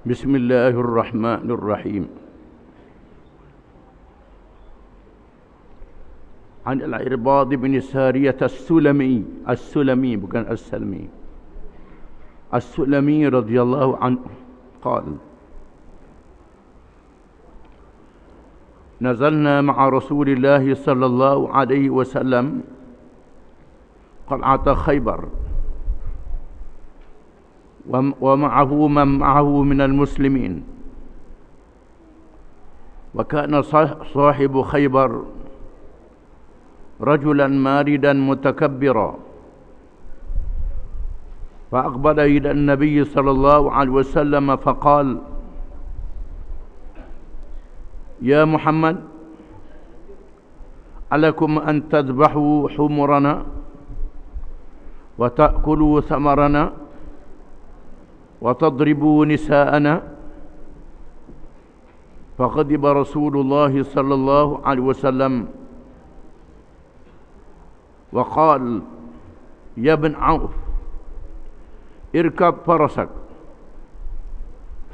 بسم الله الرحمن الرحيم. عن العرباض بن سارية السلمي bukan السلمي السلمي رضي الله عنه قال: نزلنا مع رسول الله صلى الله عليه وسلم قلعة خيبر ومعه من معه من المسلمين، وكان صاحب خيبر رجلا ماردا متكبرا، فأقبل إلى النبي صلى الله عليه وسلم فقال: يا محمد، ألكم أن تذبحوا حمرنا وتأكلوا ثمرنا وتضربوا نساءنا؟ فغضب رسول الله صلى الله عليه وسلم وقال: يا ابن عوف، اركب فرسك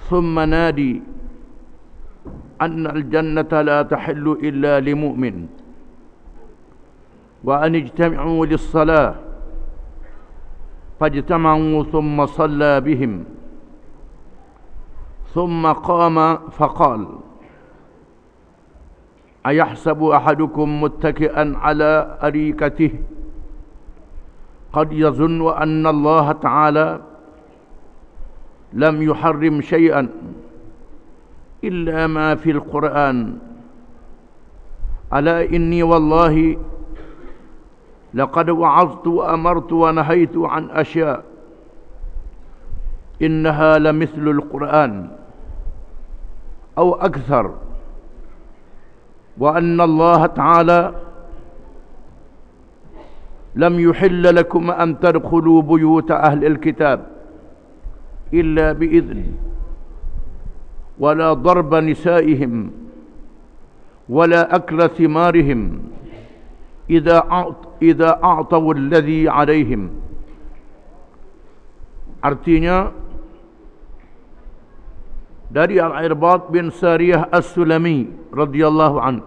ثم نادي أن الجنة لا تحل إلا لمؤمن، وأن اجتمعوا للصلاة، فاجتمعوا ثم صلى بهم، ثم قام فقال: أيحسب أحدكم متكئا على أريكته قد يظن أن الله تعالى لم يحرم شيئا إلا ما في القرآن، ألا إني والله لقد وعظت وأمرت ونهيت عن أشياء إنها لمثل القرآن أو أكثر، وأن الله تعالى لم يحل لكم أن تدخلوا بيوت أهل الكتاب إلا بإذن، ولا ضرب نسائهم ولا أكل ثمارهم إذا أعطوا الذي عليهم. Artinya, dari Al-Irbad bin Sariyah As-Sulami radhiyallahu anhu,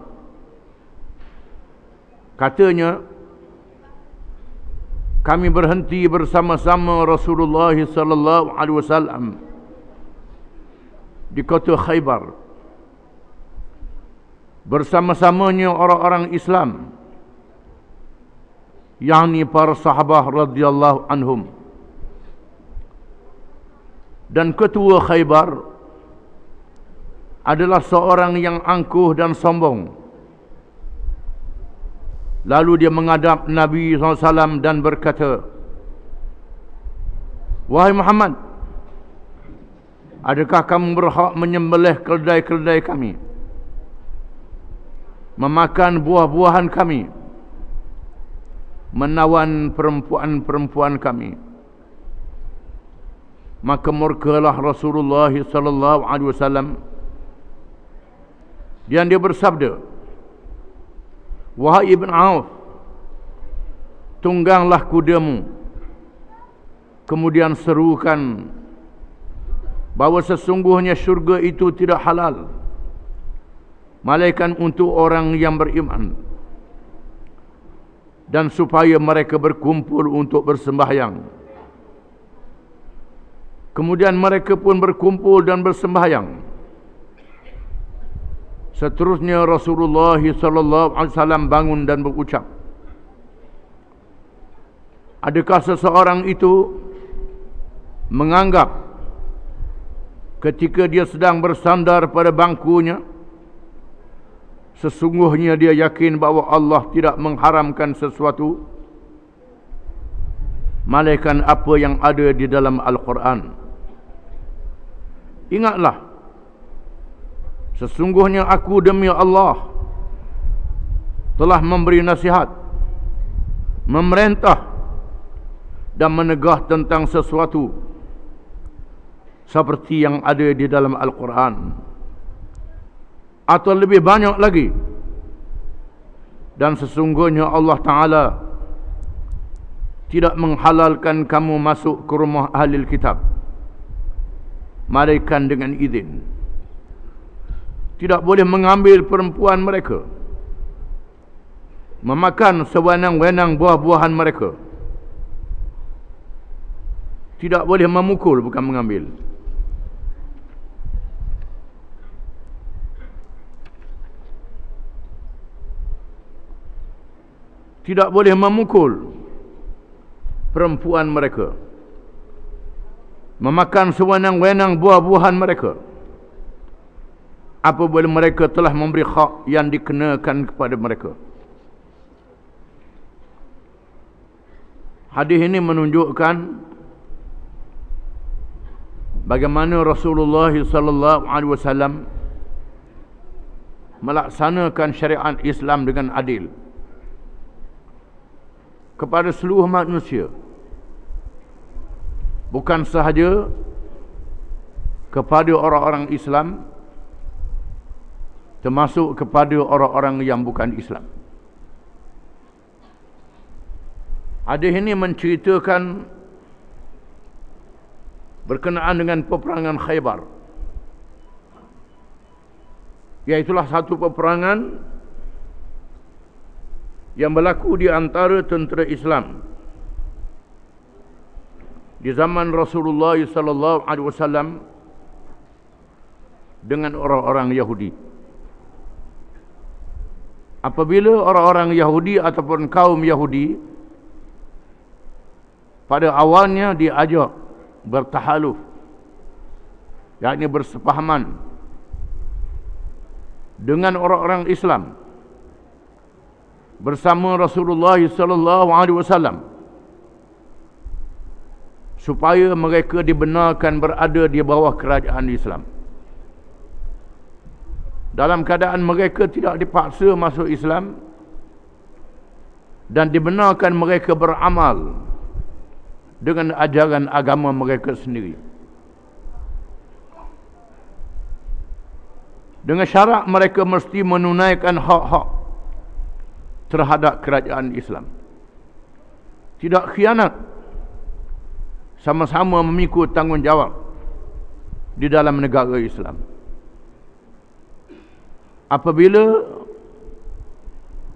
katanya, kami berhenti bersama-sama Rasulullah sallallahu alaihi wasallam di kota Khaybar. Bersama-samanya orang-orang Islam, yakni para sahabat radhiyallahu anhum. Dan ketua Khaybar adalah seorang yang angkuh dan sombong. Lalu dia menghadap Nabi SAW dan berkata, wahai Muhammad, adakah kamu berhak menyembelih keledai-keledai kami, memakan buah-buahan kami, menawan perempuan-perempuan kami? Maka murkalah Rasulullah sallallahu alaihi wasallam dan dia bersabda, wahai Ibn Auf, tungganglah kudamu, kemudian serukan bahawa sesungguhnya syurga itu tidak halal malaikat untuk orang yang beriman, dan supaya mereka berkumpul untuk bersembahyang. Kemudian mereka pun berkumpul dan bersembahyang. Seterusnya Rasulullah SAW bangun dan berucap, adakah seseorang itu menganggap ketika dia sedang bersandar pada bangkunya, sesungguhnya dia yakin bahawa Allah tidak mengharamkan sesuatu malaikat apa yang ada di dalam Al-Quran? Ingatlah, sesungguhnya aku demi Allah telah memberi nasihat, memerintah dan menegah tentang sesuatu seperti yang ada di dalam Al-Quran, atau lebih banyak lagi. Dan sesungguhnya Allah Ta'ala tidak menghalalkan kamu masuk ke rumah ahli kitab melainkan dengan izin. Tidak boleh mengambil perempuan mereka, memakan sewenang-wenang buah-buahan mereka. Tidak boleh memukul, bukan mengambil. Tidak boleh memukul perempuan mereka, memakan sewenang-wenang buah-buahan mereka, apabila mereka telah memberi hak yang dikenakan kepada mereka. Hadis ini menunjukkan bagaimana Rasulullah sallallahu alaihi wasallam melaksanakan syariat Islam dengan adil kepada seluruh manusia, bukan sahaja kepada orang-orang Islam, termasuk kepada orang-orang yang bukan Islam. Hadis ini menceritakan berkenaan dengan peperangan Khaybar, iaitulah satu peperangan yang berlaku di antara tentera Islam di zaman Rasulullah sallallahu alaihi wasallam dengan orang-orang Yahudi. Apabila orang-orang Yahudi ataupun kaum Yahudi pada awalnya diajak bertahaluf, yakni bersepahaman dengan orang-orang Islam bersama Rasulullah sallallahu alaihi wasallam, supaya mereka dibenarkan berada di bawah kerajaan Islam, dalam keadaan mereka tidak dipaksa masuk Islam, dan dibenarkan mereka beramal dengan ajaran agama mereka sendiri, dengan syarat mereka mesti menunaikan hak-hak terhadap kerajaan Islam, tidak khianat, sama-sama memikul tanggungjawab di dalam negara Islam. Apabila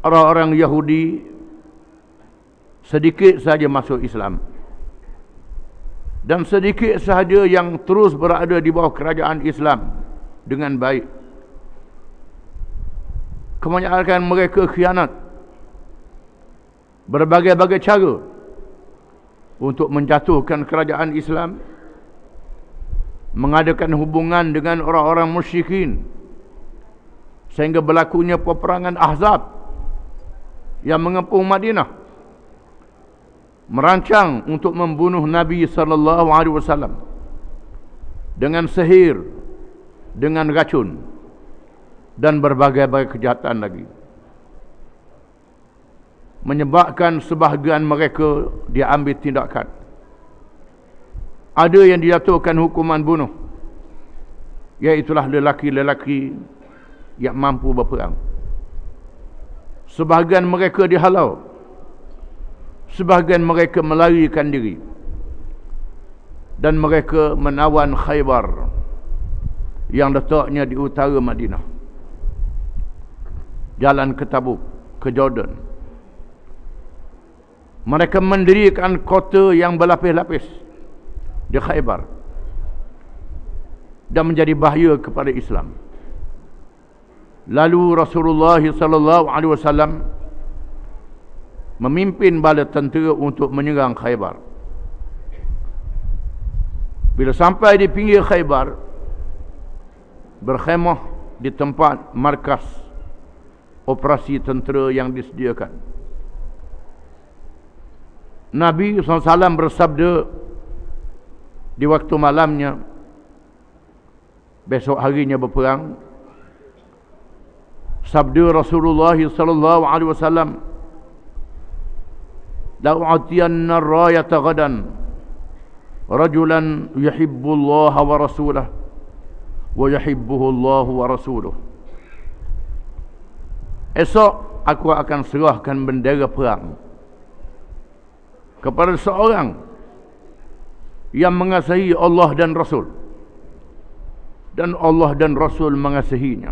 orang-orang Yahudi sedikit saja masuk Islam dan sedikit sahaja yang terus berada di bawah kerajaan Islam dengan baik, kebanyakan mereka khianat berbagai-bagai cara untuk menjatuhkan kerajaan Islam, mengadakan hubungan dengan orang-orang musyrikin, sehingga berlakunya peperangan Ahzab yang mengepung Madinah, merancang untuk membunuh Nabi sallallahu alaihi wasallam dengan sihir, dengan racun, dan berbagai-bagai kejahatan lagi, menyebabkan sebahagian mereka diambil tindakan. Ada yang dijatuhkan hukuman bunuh, iaitulah lelaki-lelaki yang mampu berperang. Sebahagian mereka dihalau, sebahagian mereka melarikan diri, dan mereka menawan Khaybar yang letaknya di utara Madinah, jalan ke Tabuk, ke Jordan. Mereka mendirikan kota yang berlapis-lapis di Khaybar dan menjadi bahaya kepada Islam. Lalu Rasulullah sallallahu alaihi wasallam memimpin bala tentera untuk menyerang Khaybar. Bila sampai di pinggir Khaybar, berkhemah di tempat markas operasi tentera yang disediakan. Nabi SAW bersabda di waktu malamnya, besok harinya berperang, sabda Rasulullah sallallahu alaihi wasallam, la u'tiyanna ar-rayata ghadan rajulan yuhibbullaha wa rasulahu wa yuhibbuhu Allah wa rasuluhu. Esok aku akan serahkan bendera perang kepada seorang yang mengasihi Allah dan Rasul, dan Allah dan Rasul mengasihinya.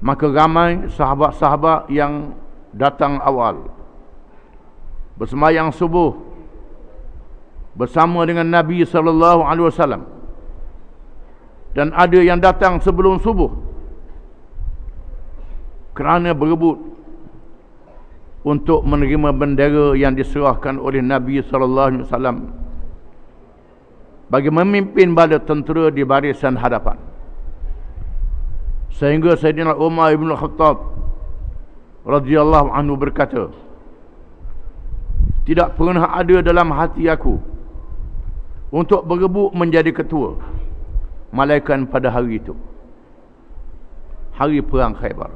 Maka ramai sahabat-sahabat yang datang awal bersemayang subuh bersama dengan Nabi SAW, dan ada yang datang sebelum subuh kerana berebut untuk menerima bendera yang diserahkan oleh Nabi SAW bagi memimpin bala tentera di barisan hadapan. Sehingga Sayyidina Umar ibn Khattab radhiyallahu anhu berkata, tidak pernah ada dalam hati aku untuk berebut menjadi ketua, malaikat pada hari itu, hari perang Khaybar.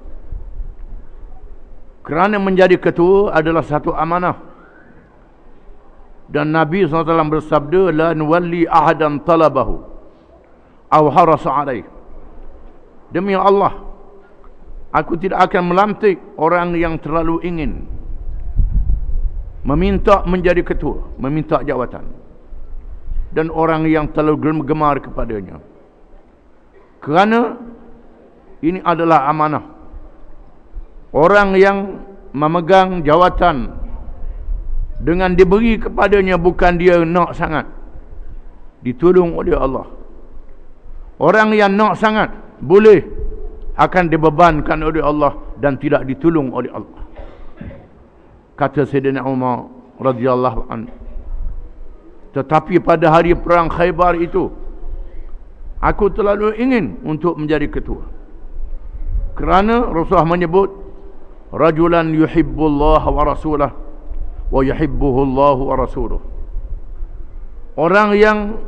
Kerana menjadi ketua adalah satu amanah, dan Nabi SAW bersabda, la nuwalli ahadan talabahu aw harasa alaih. Demi Allah, aku tidak akan melantik orang yang terlalu ingin meminta menjadi ketua, meminta jawatan, dan orang yang terlalu gemar kepadanya. Kerana ini adalah amanah. Orang yang memegang jawatan dengan diberi kepadanya bukan dia nak sangat, ditolong oleh Allah. Orang yang nak sangat boleh akan dibebankan oleh Allah dan tidak ditolong oleh Allah. Kata Sayyidina Umar radhiyallahu anhu, tetapi pada hari perang Khaybar itu aku terlalu ingin untuk menjadi ketua, kerana Rasulullah menyebut rajulan yuhibbullah wa rasulah wa yuhibbuhu Allah wa rasuluh. Orang yang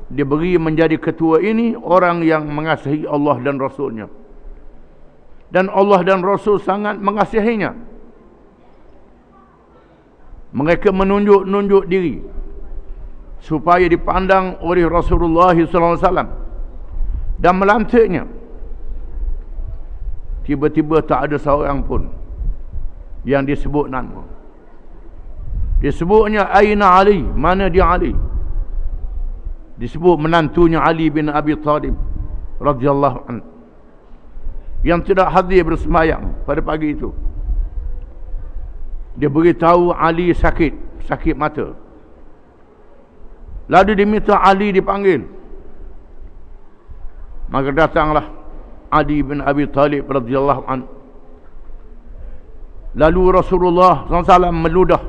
diberi menjadi ketua ini orang yang mengasihi Allah dan Rasulnya, dan Allah dan Rasul sangat mengasihinya. Mereka menunjuk diri supaya dipandang oleh Rasulullah SAW dan melantiknya. Tiba-tiba tak ada seorang pun yang disebut nama. Disebutnya Aina Ali, mana dia Ali? Disebut menantunya Ali bin Abi Talib radhiyallahu anhu yang tidak hadir bersemayang pada pagi itu. Dia beritahu Ali sakit mata. Lalu diminta Ali dipanggil. Maka datanglah Ali bin Abi Talib radhiyallahu anhu. Lalu Rasulullah SAW meludah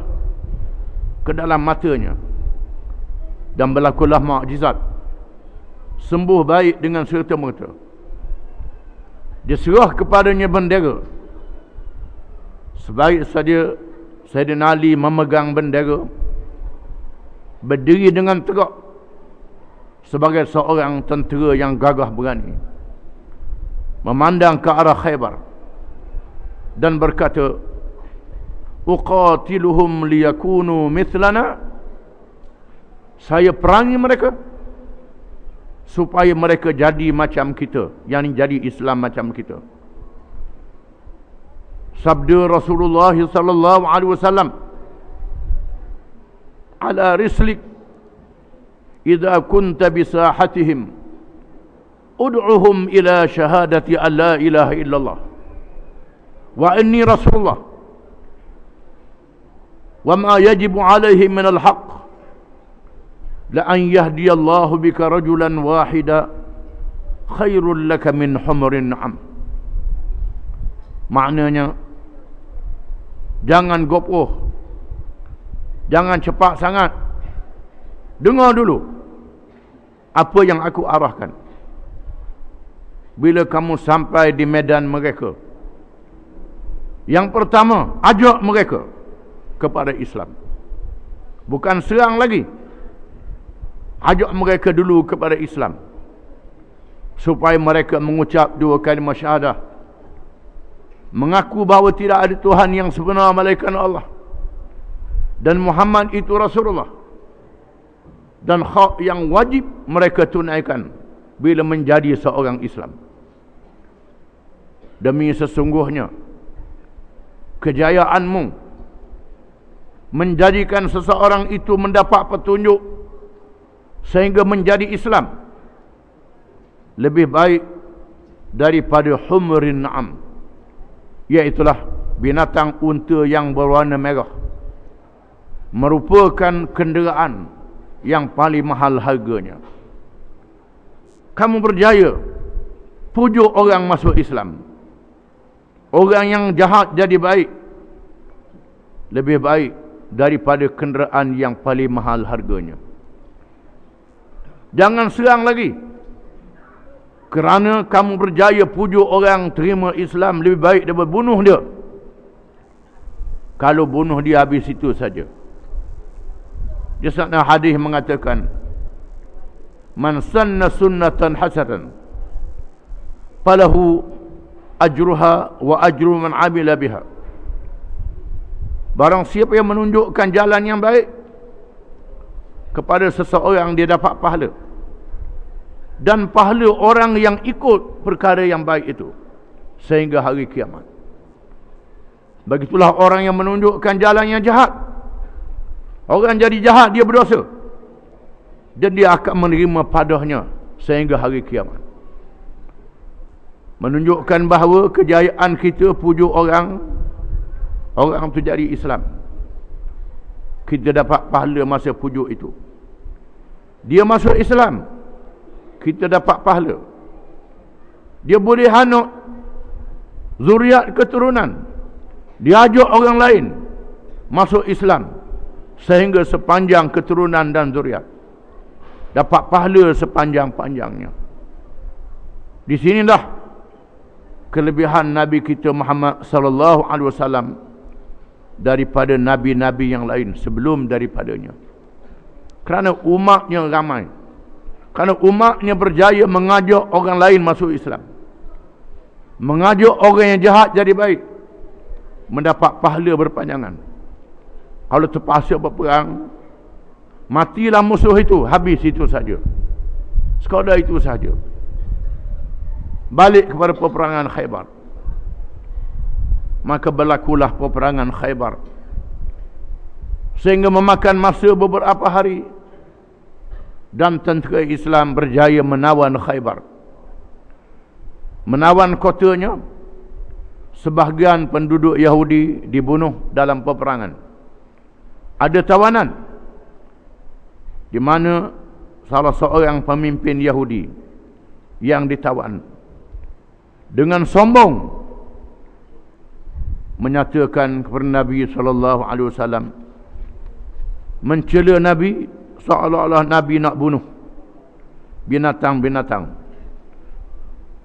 ke dalam matanya dan berlakulah mukjizat, sembuh baik dengan serta-merta. Diserah kepadanya bendera. Sebaik saja Sayyidina Ali memegang bendera, berdiri dengan tegak sebagai seorang tentera yang gagah berani, memandang ke arah Khaybar dan berkata, uqatiluhum liyakunu mithlana, saya perangi mereka supaya mereka jadi macam kita, yang jadi Islam macam kita. Sabda Rasulullah sallallahu alaihi wasallam, ala rislik idza kunta bi sahatihim ud'uhum ila syahadati an la ilaha illallah wa inni rasulullah wa ma yajibu alaihi min al-haq la an yahdiyallahu bika rajulan wahida khairul laka min humrin na'am. Maknanya, jangan gopoh, jangan cepat sangat. Dengar dulu apa yang aku arahkan. Bila kamu sampai di medan mereka, yang pertama, ajak mereka kepada Islam. Bukan serang lagi. Ajak mereka dulu kepada Islam, supaya mereka mengucap dua kalimah syahadah, mengaku bahawa tidak ada Tuhan yang sebenar melainkan Allah, dan Muhammad itu Rasulullah, dan hak yang wajib mereka tunaikan bila menjadi seorang Islam. Demi sesungguhnya kejayaanmu menjadikan seseorang itu mendapat petunjuk sehingga menjadi Islam, lebih baik daripada humrin na'am, iaitulah binatang unta yang berwarna merah, merupakan kenderaan yang paling mahal harganya. Kamu berjaya pujuk orang masuk Islam, orang yang jahat jadi baik, lebih baik daripada kenderaan yang paling mahal harganya. Jangan serang lagi. Kerana kamu berjaya pujuk orang terima Islam, lebih baik daripada bunuh dia. Kalau bunuh dia habis itu saja. Jasana hadis mengatakan, man sanna sunnatan hasanatan falahu ajruha wa ajru man amila biha. Barang siapa yang menunjukkan jalan yang baik kepada seseorang, dia dapat pahala, dan pahala orang yang ikut perkara yang baik itu sehingga hari kiamat. Begitulah orang yang menunjukkan jalan yang jahat. Orang jadi jahat, dia berdosa, dan dia akan menerima padahnya sehingga hari kiamat. Menunjukkan bahawa kejayaan kita pujuk orang itu jadi Islam. Kita dapat pahala masa pujuk itu. Dia masuk Islam, kita dapat pahala. Dia boleh hanuk zuriat keturunan, dia ajak orang lain masuk Islam, sehingga sepanjang keturunan dan zuriat dapat pahala sepanjang-panjangnya. Di sinilah kelebihan Nabi kita Muhammad sallallahu alaihi wasallam daripada nabi-nabi yang lain sebelum daripadanya. Kerana umatnya ramai, kerana umatnya berjaya mengajak orang lain masuk Islam, mengajak orang yang jahat jadi baik, mendapat pahala berpanjangan. Kalau terpaksa berperang, matilah musuh itu, habis itu saja, sekadar itu saja. Balik kepada peperangan Khaybar. Maka berlakulah peperangan Khaybar, sehingga memakan masa beberapa hari, dan tentera Islam berjaya menawan Khaybar, menawan kotanya. Sebahagian penduduk Yahudi dibunuh dalam peperangan. Ada tawanan di mana salah seorang pemimpin Yahudi yang ditawan dengan sombong menyatakan kepada Nabi sallallahu alaihi wasallam, mencela Nabi seolah-olah Nabi nak bunuh binatang-binatang,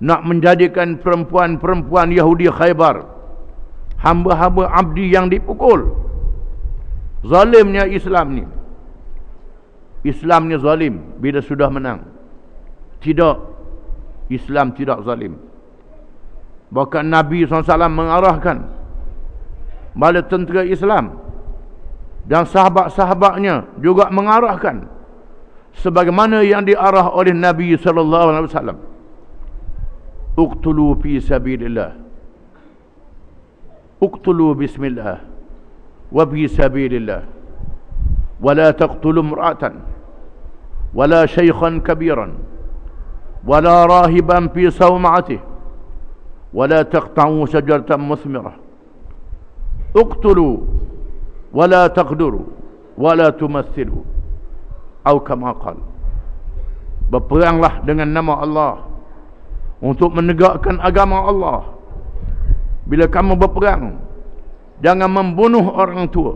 nak menjadikan perempuan-perempuan Yahudi Khaybar hamba-hamba abdi yang dipukul. Zalimnya Islam ni. Islam ni zalim bila sudah menang. Tidak, Islam tidak zalim. Bahkan Nabi SAW mengarahkan bala tentera Islam dan sahabat-sahabatnya juga mengarahkan sebagaimana yang diarah oleh Nabi SAW. Uqtulu fi sabilillah, uqtulu bismillah, wa fi sabilillah, wa la taqtulu imra'atan, wa la shaykhan kabiran, wa la rahiban fi sawma'atihi, wa la taqta'u shajaratan musmirah. Uqtulu wa la taqduru wa la tumathilu, atau kama qala. Berperanglah dengan nama Allah untuk menegakkan agama Allah. Bila kamu berperang, jangan membunuh orang tua,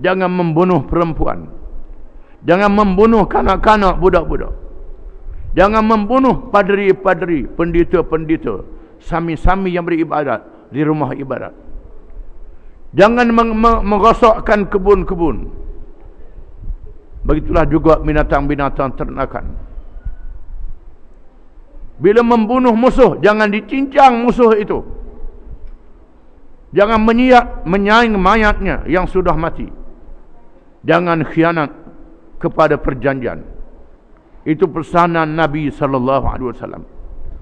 jangan membunuh perempuan, jangan membunuh kanak-kanak, budak-budak, jangan membunuh padri-padri, pendeta-pendeta, sami-sami yang beribadat di rumah ibadat. Jangan merosakkan kebun-kebun. Begitulah juga binatang-binatang ternakan. Bila membunuh musuh, jangan dicincang musuh itu. Jangan menyaing mayatnya yang sudah mati. Jangan khianat kepada perjanjian. Itu pesanan Nabi SAW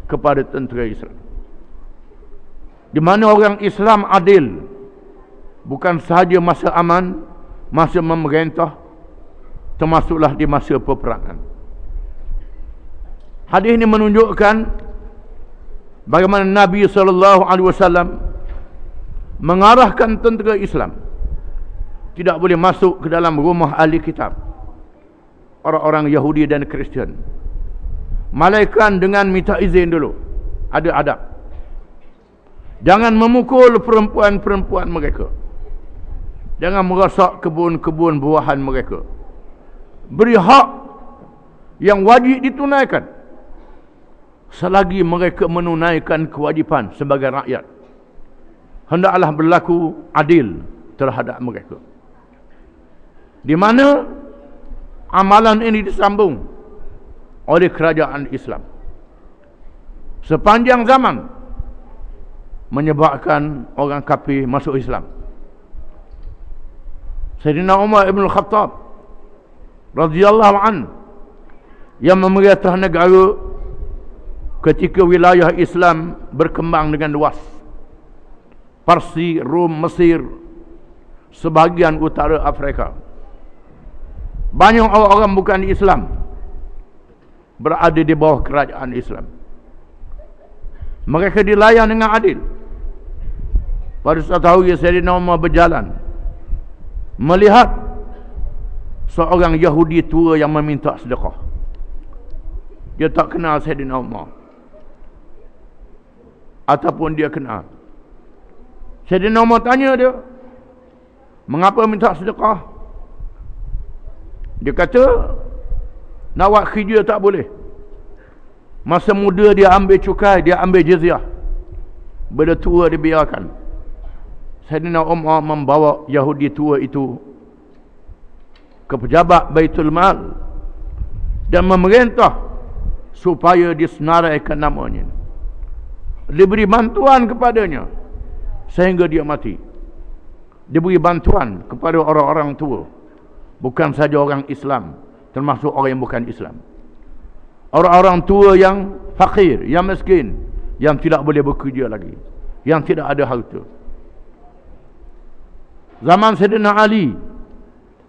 kepada tentera Islam. Di mana orang Islam adil, bukan sahaja masa aman, masa memerintah, termasuklah di masa peperangan. Hadis ini menunjukkan bagaimana Nabi SAW mengarahkan tentera Islam tidak boleh masuk ke dalam rumah ahli kitab, orang-orang Yahudi dan Kristian, melainkan dengan minta izin dulu, ada adab. Jangan memukul perempuan-perempuan mereka, jangan merosak kebun-kebun buahan mereka. Beri hak yang wajib ditunaikan selagi mereka menunaikan kewajipan sebagai rakyat. Hendaklah berlaku adil terhadap mereka. Di mana amalan ini disambung oleh kerajaan Islam sepanjang zaman, menyebabkan orang kafir masuk Islam. Sayyidina Umar ibn Khattab radhiyallahu an yang memerintah negara ketika wilayah Islam berkembang dengan luas. Parsi, Rom, Mesir, sebahagian utara Afrika. Banyak orang-orang bukan Islam berada di bawah kerajaan Islam. Mereka dilayan dengan adil. Pada suatu hari Sayyidina Umar berjalan, melihat seorang Yahudi tua yang meminta sedekah. Dia tak kenal Sayyidina Umar, ataupun dia kenal. Sayyidina Umar tanya dia, mengapa minta sedekah? Dia kata, nak buat kerja tak boleh. Masa muda dia ambil cukai, dia ambil jizyah. Bila tua dia biarkan. Sayyidina Umar membawa Yahudi tua itu ke pejabat Baitul Mal dan memerintah supaya disenaraikan namanya, diberi bantuan kepadanya sehingga dia mati. Diberi bantuan kepada orang-orang tua, bukan saja orang Islam, termasuk orang yang bukan Islam. Orang-orang tua yang fakir, yang miskin, yang tidak boleh bekerja lagi, yang tidak ada harta. Zaman Sayyidina Ali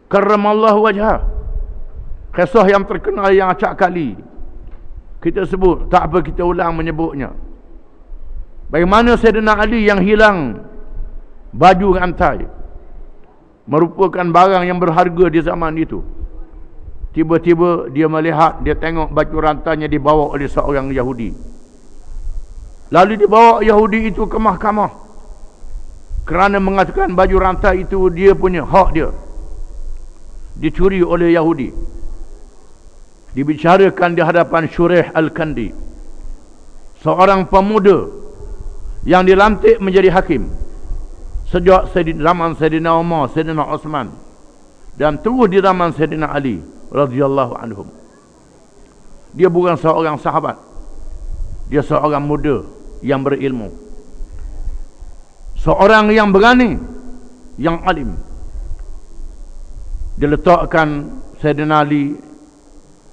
karramallahu wajhah, kisah yang terkenal yang acak kali kita sebut, tak apa kita ulang menyebutnya. Bagaimana Sayyidina Ali yang hilang baju rantai, merupakan barang yang berharga di zaman itu. Tiba-tiba dia melihat, dia tengok baju rantainya dibawa oleh seorang Yahudi. Lalu dibawa Yahudi itu ke mahkamah kerana mengatakan baju rantai itu dia punya, hak dia, dicuri oleh Yahudi. Dibicarakan di hadapan Shuraih Al-Kandi, seorang pemuda yang dilantik menjadi hakim sejak zaman Sayyidina Umar, Sayyidina Osman, dan terus di zaman Sayyidina Ali radhiyallahu anhum. Dia bukan seorang sahabat, dia seorang muda yang berilmu, seorang yang berani, yang alim. Diletakkan Sayyidina Ali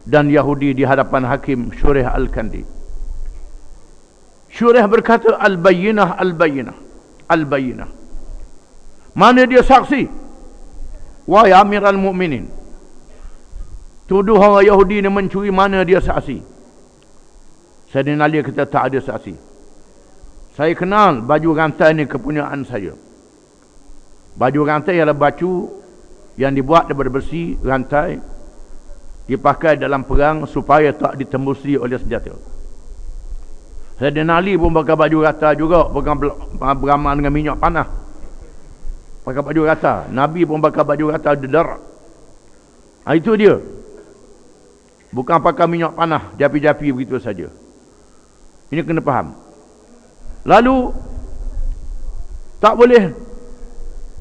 dan Yahudi di hadapan hakim Shuraih Al-Kandi. Shuraih berkata, Al-Bayyinah, Al-Bayyinah, Al-Bayyinah. Mana dia saksi? Wahai Amirul Mukminin, tuduh orang Yahudi ini mencuri, mana dia saksi? Sayyidina Ali kata, tak ada saksi. Saya kenal baju rantai ini kepunyaan saya. Baju rantai ialah baju yang dibuat daripada besi rantai, dipakai dalam perang supaya tak ditembusi oleh senjata. Sayyidina Ali pun pakai baju rata juga, bukan beramal dengan minyak panah, pakai baju rata. Nabi pun pakai baju rata dedar. Itu dia, bukan pakai minyak panah japi-japi begitu saja. Ini kena faham. Lalu tak boleh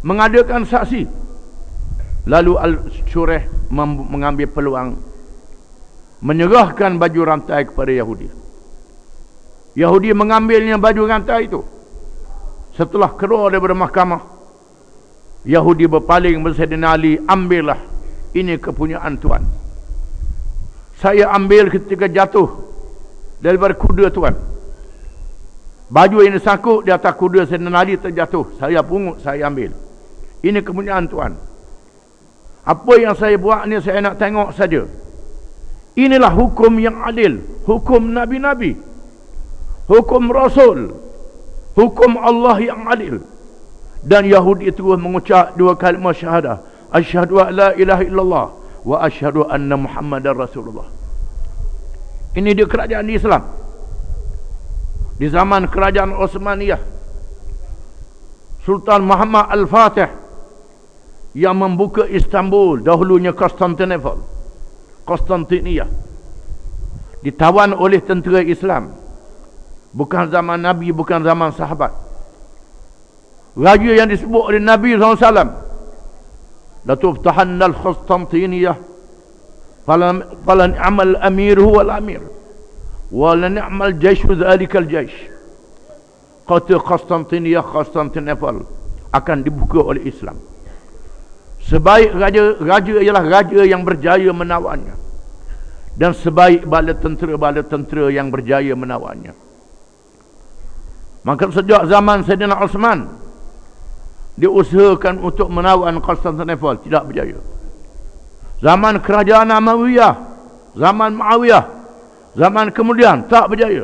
mengadakan saksi. Lalu Al-Shuraih mengambil peluang menyerahkan baju rantai kepada Yahudi. Yahudi mengambilnya baju rantai itu. Setelah keluar daripada mahkamah, Yahudi berpaling kepada Sayyidina Ali, ambillah, ini kepunyaan tuan. Saya ambil ketika jatuh daripada kuda tuan. Baju ini sangkut di atas kuda Sayyidina Ali terjatuh, saya pungut, saya ambil. Ini kepunyaan tuan. Apa yang saya buat ni saya nak tengok saja. Inilah hukum yang adil, hukum Nabi-Nabi, hukum Rasul, hukum Allah yang adil. Dan Yahudi itu mengucap dua kalimah syahadah, asyhadu an la ilaha illallah wa asyhadu anna Muhammadar Rasulullah. Ini dia kerajaan Islam di zaman kerajaan Osmaniyah. Sultan Muhammad Al-Fatih yang membuka Istanbul, dahulunya Konstantinopel, Konstantinia, ditawan oleh tentera Islam. Bukan zaman Nabi, bukan zaman sahabat. Raja yang disebut oleh Nabi SAW, la tuftahannal Konstantiniyah fala ni'mal amir huwa al-amir wa la ni'mal jayshu dzalikal jaysh. Kota Konstantinia, Konstantinopel akan dibuka oleh Islam. Sebaik raja ialah raja yang berjaya menawannya, dan sebaik bala tentera yang berjaya menawannya. Maka sejak zaman Sayyidina Osman, diusahakan untuk menawan Konstantinopel, tidak berjaya. Zaman kerajaan Umayyah, zaman Muawiyah, zaman kemudian tak berjaya.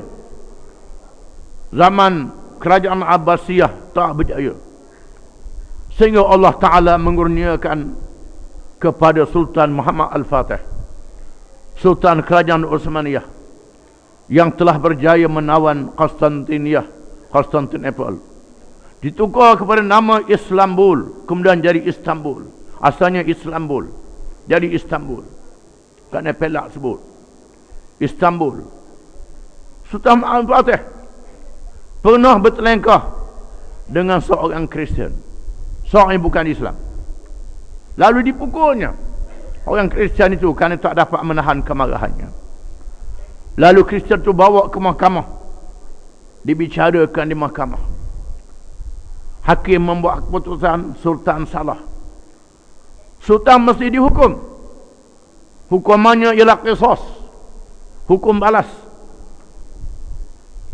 Zaman kerajaan Abbasiyah tak berjaya. Sehingga Allah Ta'ala mengurniakan kepada Sultan Muhammad Al-Fatih, Sultan kerajaan Utsmaniyah, yang telah berjaya menawan Konstantinopel. Ditukar kepada nama Istanbul, kemudian jadi Istanbul. Asalnya Istanbul, jadi Istanbul. Kerana pelak sebut Istanbul. Sultan Al-Fatih pernah bertelengkah dengan seorang Kristian, seorang yang bukan Islam. Lalu dipukulnya orang Kristian itu kerana tak dapat menahan kemarahannya. Lalu Kristian itu bawa ke mahkamah, dibicarakan di mahkamah. Hakim membuat keputusan, Sultan salah. Sultan mesti dihukum. Hukumannya ialah qisas, hukum balas.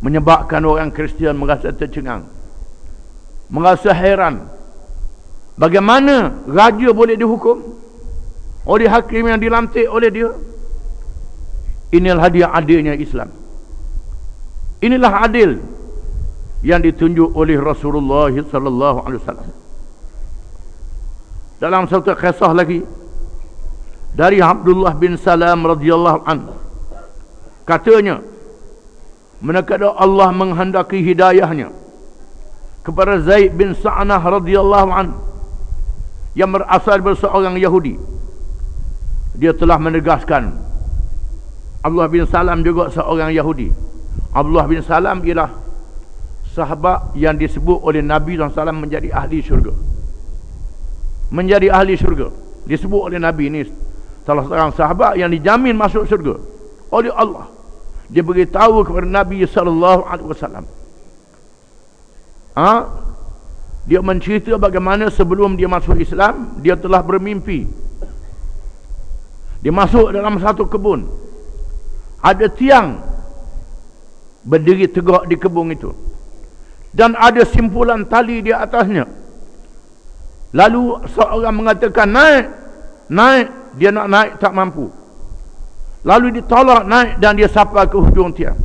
Menyebabkan orang Kristian merasa tercengang, merasa heran. Bagaimana raja boleh dihukum oleh hakim yang dilantik oleh dia? Inilah dia adilnya Islam. Inilah adil yang ditunjuk oleh Rasulullah sallallahu alaihi wasallam. Dalam satu kisah lagi dari Abdullah bin Salam radhiyallahu anhu, katanya, manakala Allah menghendaki hidayahnya kepada Zaid bin Sa'nah radhiyallahu anhu yang berasal dari seorang Yahudi, dia telah menegaskan. Abdullah bin Salam juga seorang Yahudi. Abdullah bin Salam ialah sahabat yang disebut oleh Nabi SAW menjadi ahli syurga. Menjadi ahli syurga. Disebut oleh Nabi ini salah seorang sahabat yang dijamin masuk syurga oleh Allah. Dia beritahu kepada Nabi SAW. Dia mencerita bagaimana sebelum dia masuk Islam, dia telah bermimpi. Dia masuk dalam satu kebun. Ada tiang berdiri tegak di kebun itu, dan ada simpulan tali di atasnya. Lalu seorang mengatakan, naik. Dia nak naik tak mampu. Lalu ditolak naik dan dia sampai ke hujung tiang.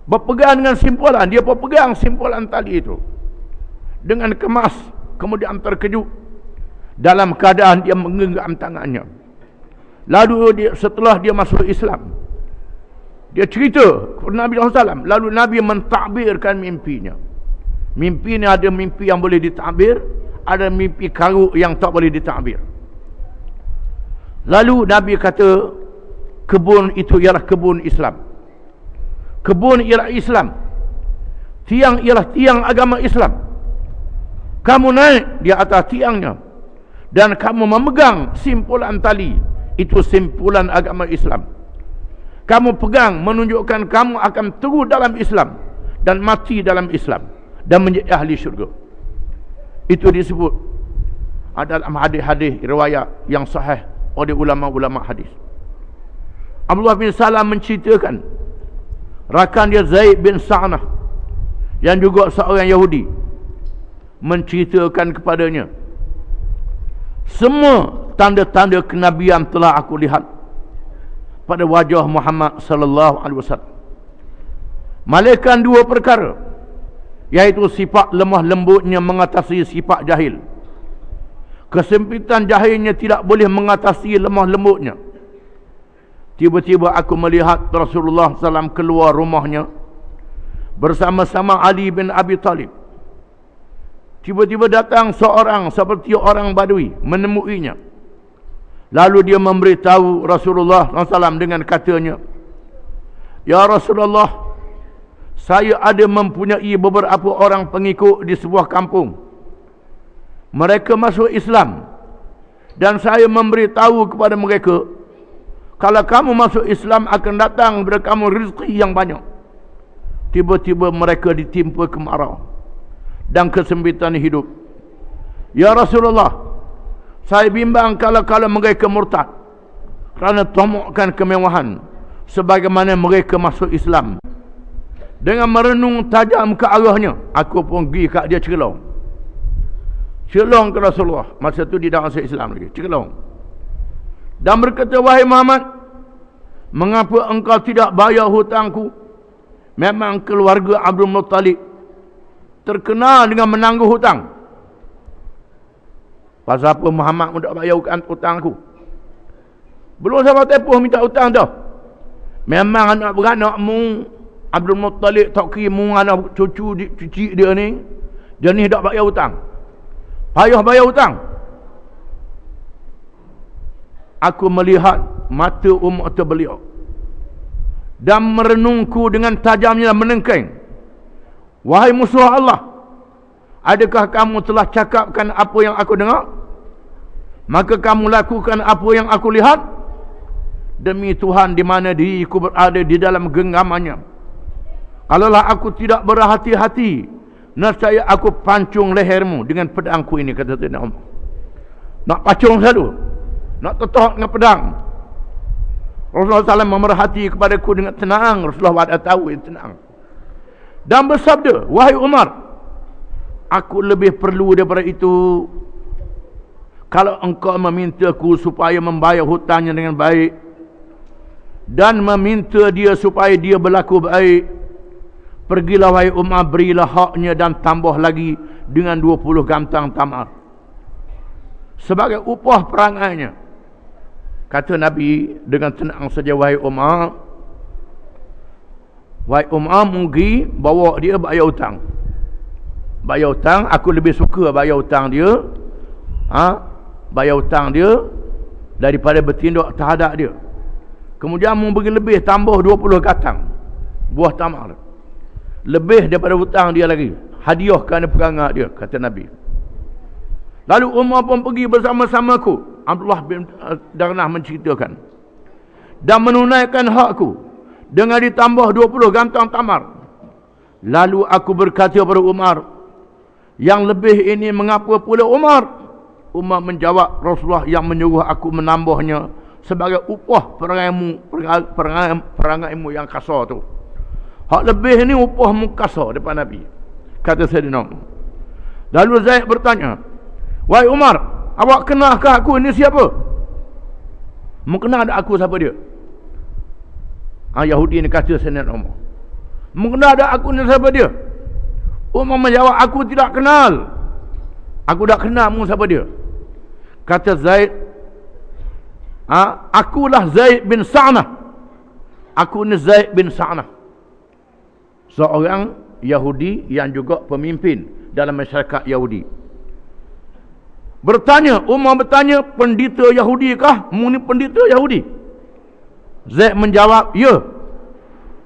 Berpegang dengan simpulan, dia berpegang simpulan tali itu dengan kemas, kemudian terkejut dalam keadaan dia menggenggam tangannya. Lalu setelah dia masuk Islam, dia cerita kepada Nabi SAW. Lalu Nabi mentakbirkan mimpinya. Mimpi ni ada mimpi yang boleh ditakbir, ada mimpi karuk yang tak boleh ditakbir. Lalu Nabi kata, kebun itu ialah kebun Islam. Kebun ialah Islam. Tiang ialah tiang agama Islam. Kamu naik di atas tiangnya dan kamu memegang simpulan tali, itu simpulan agama Islam. Kamu pegang menunjukkan kamu akan terus dalam Islam dan mati dalam Islam dan menjadi ahli syurga. Itu disebut dalam hadis-hadis riwayat yang sahih oleh ulama-ulama hadis. Abdullah bin Salam menceritakan rakan dia Zaid bin Sa'nah yang juga seorang Yahudi menceritakan kepadanya, semua tanda-tanda kenabian telah aku lihat pada wajah Muhammad sallallahu alaihi wasallam. Malaikat dua perkara, iaitu sifat lemah lembutnya mengatasi sifat jahil. Kesempitan jahilnya tidak boleh mengatasi lemah lembutnya. Tiba-tiba aku melihat Rasulullah SAW keluar rumahnya bersama-sama Ali bin Abi Talib. Tiba-tiba datang seorang seperti orang Badui menemuinya. Lalu dia memberitahu Rasulullah SAW dengan katanya, "Ya Rasulullah, saya ada mempunyai beberapa orang pengikut di sebuah kampung. Mereka masuk Islam. Dan saya memberitahu kepada mereka, kalau kamu masuk Islam akan datang kepada kamu rezeki yang banyak." Tiba-tiba mereka ditimpa kemarau dan kesempitan hidup. "Ya Rasulullah, saya bimbang kalau mereka murtad kerana tomokkan kemewahan sebagaimana mereka masuk Islam." Dengan merenung tajam ke arahnya, aku pun pergi kat dia cerelong. Cerelong ke Rasulullah. Masa tu dia dah masuk Islam lagi. Cerelong. Dan berkata, "Wahai Muhammad, mengapa engkau tidak bayar hutangku? Memang keluarga Abdul Muttalib terkenal dengan menangguh hutang. Pasal apa Muhammad tidak bayar hutangku? Belum sampai tempoh minta hutang dah. Memang anak beranakmu Abdul Muttalib tak kira mu anak cucu dia ni, dia ni tak bayar hutang. Payah bayar hutang." Aku melihat mata mata beliau dan merenungku dengan tajamnya menengking. "Wahai musuh Allah, adakah kamu telah cakapkan apa yang aku dengar? Maka kamu lakukan apa yang aku lihat? Demi Tuhan, di mana diriku berada di dalam genggamannya, kalaulah aku tidak berhati-hati, nescaya aku pancung lehermu dengan pedangku ini," kata Sayyidina Umar. Nak pancung selalu, nak tetok dengan pedang. Rasulullah SAW memerhati kepadaku dengan tenang. Rasulullah ada tahu itu tenang. Dan bersabda, "Wahai Umar, aku lebih perlu daripada itu. Kalau engkau memintaku supaya membayar hutangnya dengan baik dan meminta dia supaya dia berlaku baik, pergilah wahai Umar, berilah haknya dan tambah lagi dengan 20 gantang tamar sebagai upah perangainya." Kata Nabi dengan tenang saja, "Wahai Umar, mungkin bawa dia bayar hutang. Bayar hutang, aku lebih suka bayar hutang dia, bayar hutang dia daripada bertindak terhadap dia. Kemudian mu bagi lebih, tambah 20 gantang buah tamar, lebih daripada hutang dia lagi. Hadiahkan perangai dia," kata Nabi. Lalu Umar pun pergi bersama-samaku. Abdullah bin Darnah menceritakan, "Dan menunaikan hakku dengan ditambah 20 gantang tamar. Lalu aku berkata kepada Umar, yang lebih ini mengapa pula Umar?" Umar menjawab, "Rasulullah yang menyuruh aku menambahnya sebagai upah perangaimu yang kasar tu. Hak lebih ni upahmu kasar depan Nabi," kata Sayyidina Umar. Lalu Zaid bertanya, "Wahai Umar, awak kenalkah aku ni siapa?" "Mu kenal tak aku siapa dia?" Yahudi ni kata Sayyidina Umar, "Mu kenal tak aku ni siapa dia?" Umar menjawab, "Aku tidak kenal. Aku tak kenal mu siapa dia." Kata Zaid, "Akulah Zaid bin Sa'nah. Aku ni Zaid bin Sa'nah, seorang Yahudi yang juga pemimpin dalam masyarakat Yahudi." Umar bertanya, "Pendeta Yahudi kah? Mu ni pendeta Yahudi?" Zaid menjawab, "Ya."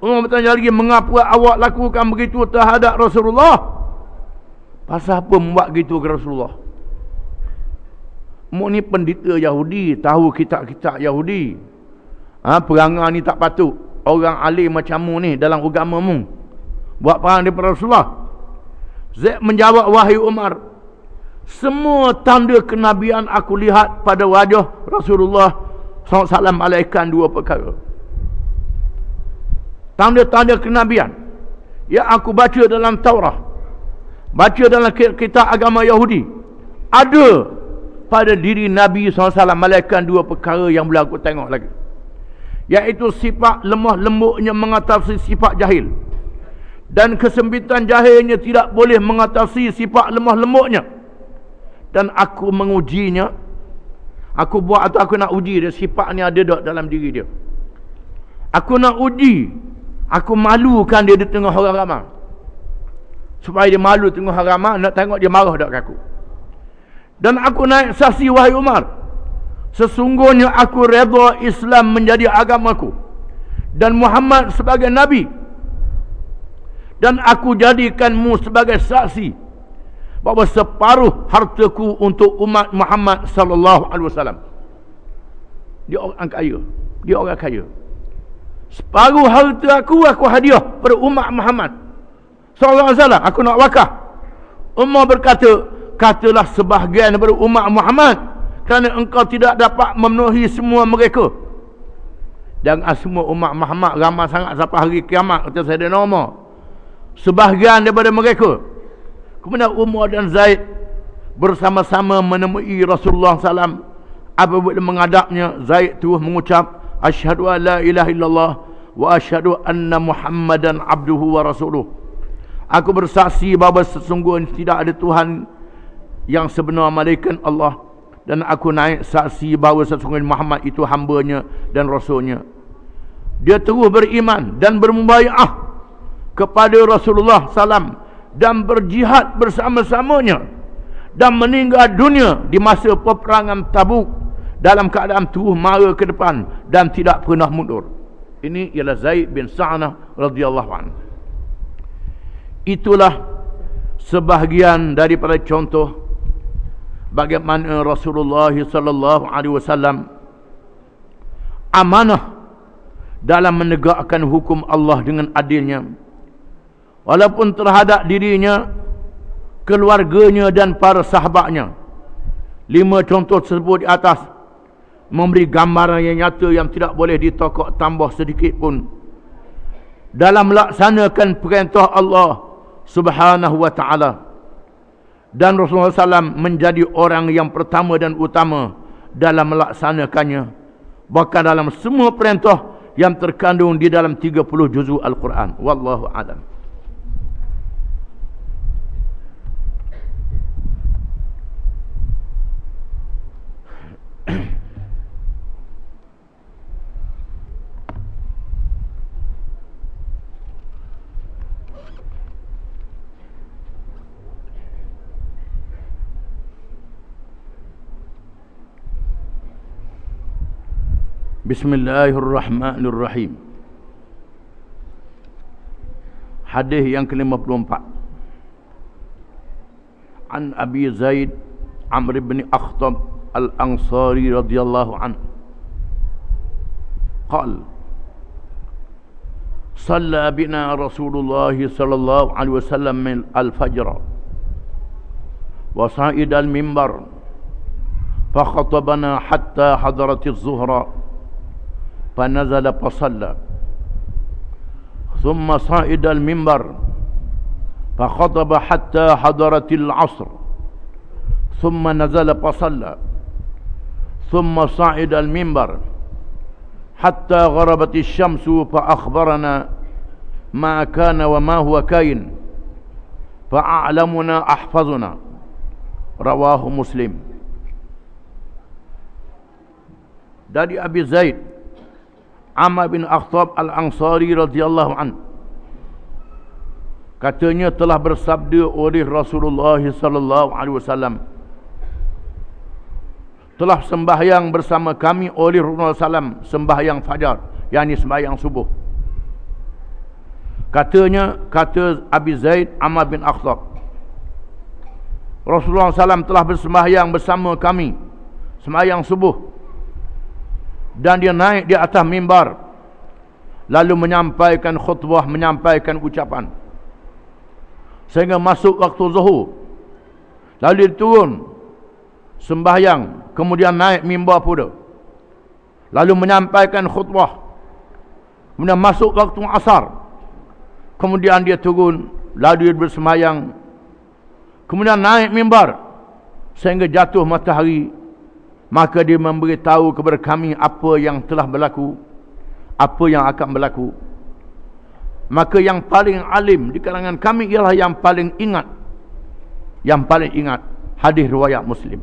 Umar bertanya lagi, "Mengapa awak lakukan begitu terhadap Rasulullah?" "Pasal apa membuat begitu ke Rasulullah? Mu ni pendeta Yahudi, tahu kitab-kitab Yahudi. Perangai ni tak patut. Orang alim macam mu ni dalam agama mu buat perang daripada Rasulullah." Zaid menjawab, "Wahai Umar, semua tanda kenabian aku lihat pada wajah Rasulullah SAW malaikat dua perkara. Tanda-tanda kenabian yang aku baca dalam Taurah, baca dalam kitab agama Yahudi, ada pada diri Nabi SAW malaikat dua perkara yang boleh aku tengok lagi. iaitu sifat lemah lembutnya mengatasi sifat jahil, dan kesempitan jahilnya tidak boleh mengatasi sifat lemah lembutnya. Dan aku mengujinya, aku buat atau aku nak uji dia, sifat ni ada tak dalam diri dia. Aku nak uji, aku malukan dia di tengah orang ramai, supaya dia malu tengah orang ramai, nak tengok dia marah tak ke aku. Dan aku naik saksi, wahai Umar, sesungguhnya aku redha Islam menjadi agamaku dan Muhammad sebagai Nabi, dan aku jadikanmu sebagai saksi bahawa separuh hartaku untuk umat Muhammad sallallahu alaihi wasallam. Dia orang kaya, dia orang kaya. Separuh harta aku hadiah pada umat Muhammad sallallahu alaihi wasallam, aku nak wakaf. Umar berkata, katalah sebahagian daripada umat Muhammad, kerana engkau tidak dapat memenuhi semua mereka. Dan semua umat Muhammad ramai sangat sampai hari kiamat, kata Sayyidina Umar. Sebahagian daripada mereka. Kemudian Umar dan Zaid bersama-sama menemui Rasulullah SAW. Apabila menghadapnya, Zaid terus mengucap, asyhadu an la ilaha illallah wa asyhadu anna Muhammadan abduhu wa rasuluh. Aku bersaksi bahawa sesungguhnya tidak ada Tuhan yang sebenar melainkan Allah, dan aku naik saksi bahawa sesungguhnya Muhammad itu hambanya dan rasulnya. Dia terus beriman dan bermubai'ah kepada Rasulullah SAW dan berjihad bersama-samanya dan meninggal dunia di masa peperangan Tabuk dalam keadaan terus mara ke depan dan tidak pernah mundur. Ini ialah Zaid bin Sa'nah radhiyallahu anhu. Itulah sebahagian daripada contoh bagaimana Rasulullah sallallahu alaihi wasallam amanah dalam menegakkan hukum Allah dengan adilnya, walaupun terhadap dirinya, keluarganya dan para sahabatnya. 5 contoh tersebut di atas memberi gambaran yang nyata yang tidak boleh ditokok tambah sedikit pun dalam melaksanakan perintah Allah Subhanahu wa ta'ala. Dan Rasulullah SAW menjadi orang yang pertama dan utama dalam melaksanakannya, bahkan dalam semua perintah yang terkandung di dalam 30 juzuk Al-Quran. Wallahu a'lam. Bismillahirrahmanirrahim. Hadis yang ke-54. An Abi Zaid Amr bin Akhtab Al-Ansari radhiyallahu anhu قال صلى بنا رسول الله صلى الله عليه وسلم من الفجر وصعد المنبر فخطبنا حتى حضرت الظهر فنزل فصلى ثم صعد المنبر فخطب حتى حضرت العصر ثم نزل فصلى ثم صعد المنبر حتى غربت الشمس فأخبرنا ما كان وما هو كائن فأعلمنا أحفظنا رواه مسلم. Dari Abi Zaid Amr bin Akhtab Al-Ansari radhiyallahu anhu, katanya telah bersabda oleh Rasulullah sallallahu alaihi wasallam, telah sembahyang bersama kami oleh Rasulullah SAW sembahyang fajar, yakni sembahyang subuh. Katanya, kata Abi Zaid Amr bin Akhtab, Rasulullah SAW telah bersembahyang bersama kami sembahyang subuh, dan dia naik di atas mimbar lalu menyampaikan khutbah, menyampaikan ucapan sehingga masuk waktu zuhur, lalu dia turun sembahyang, kemudian naik mimbar pula lalu menyampaikan khutbah, kemudian masuk waktu asar, kemudian dia turun lalu dia bersembahyang, kemudian naik mimbar sehingga jatuh matahari. Maka dia memberitahu kepada kami apa yang telah berlaku, apa yang akan berlaku. Maka yang paling alim di kalangan kami ialah yang paling ingat. Yang paling ingat hadis riwayat Muslim.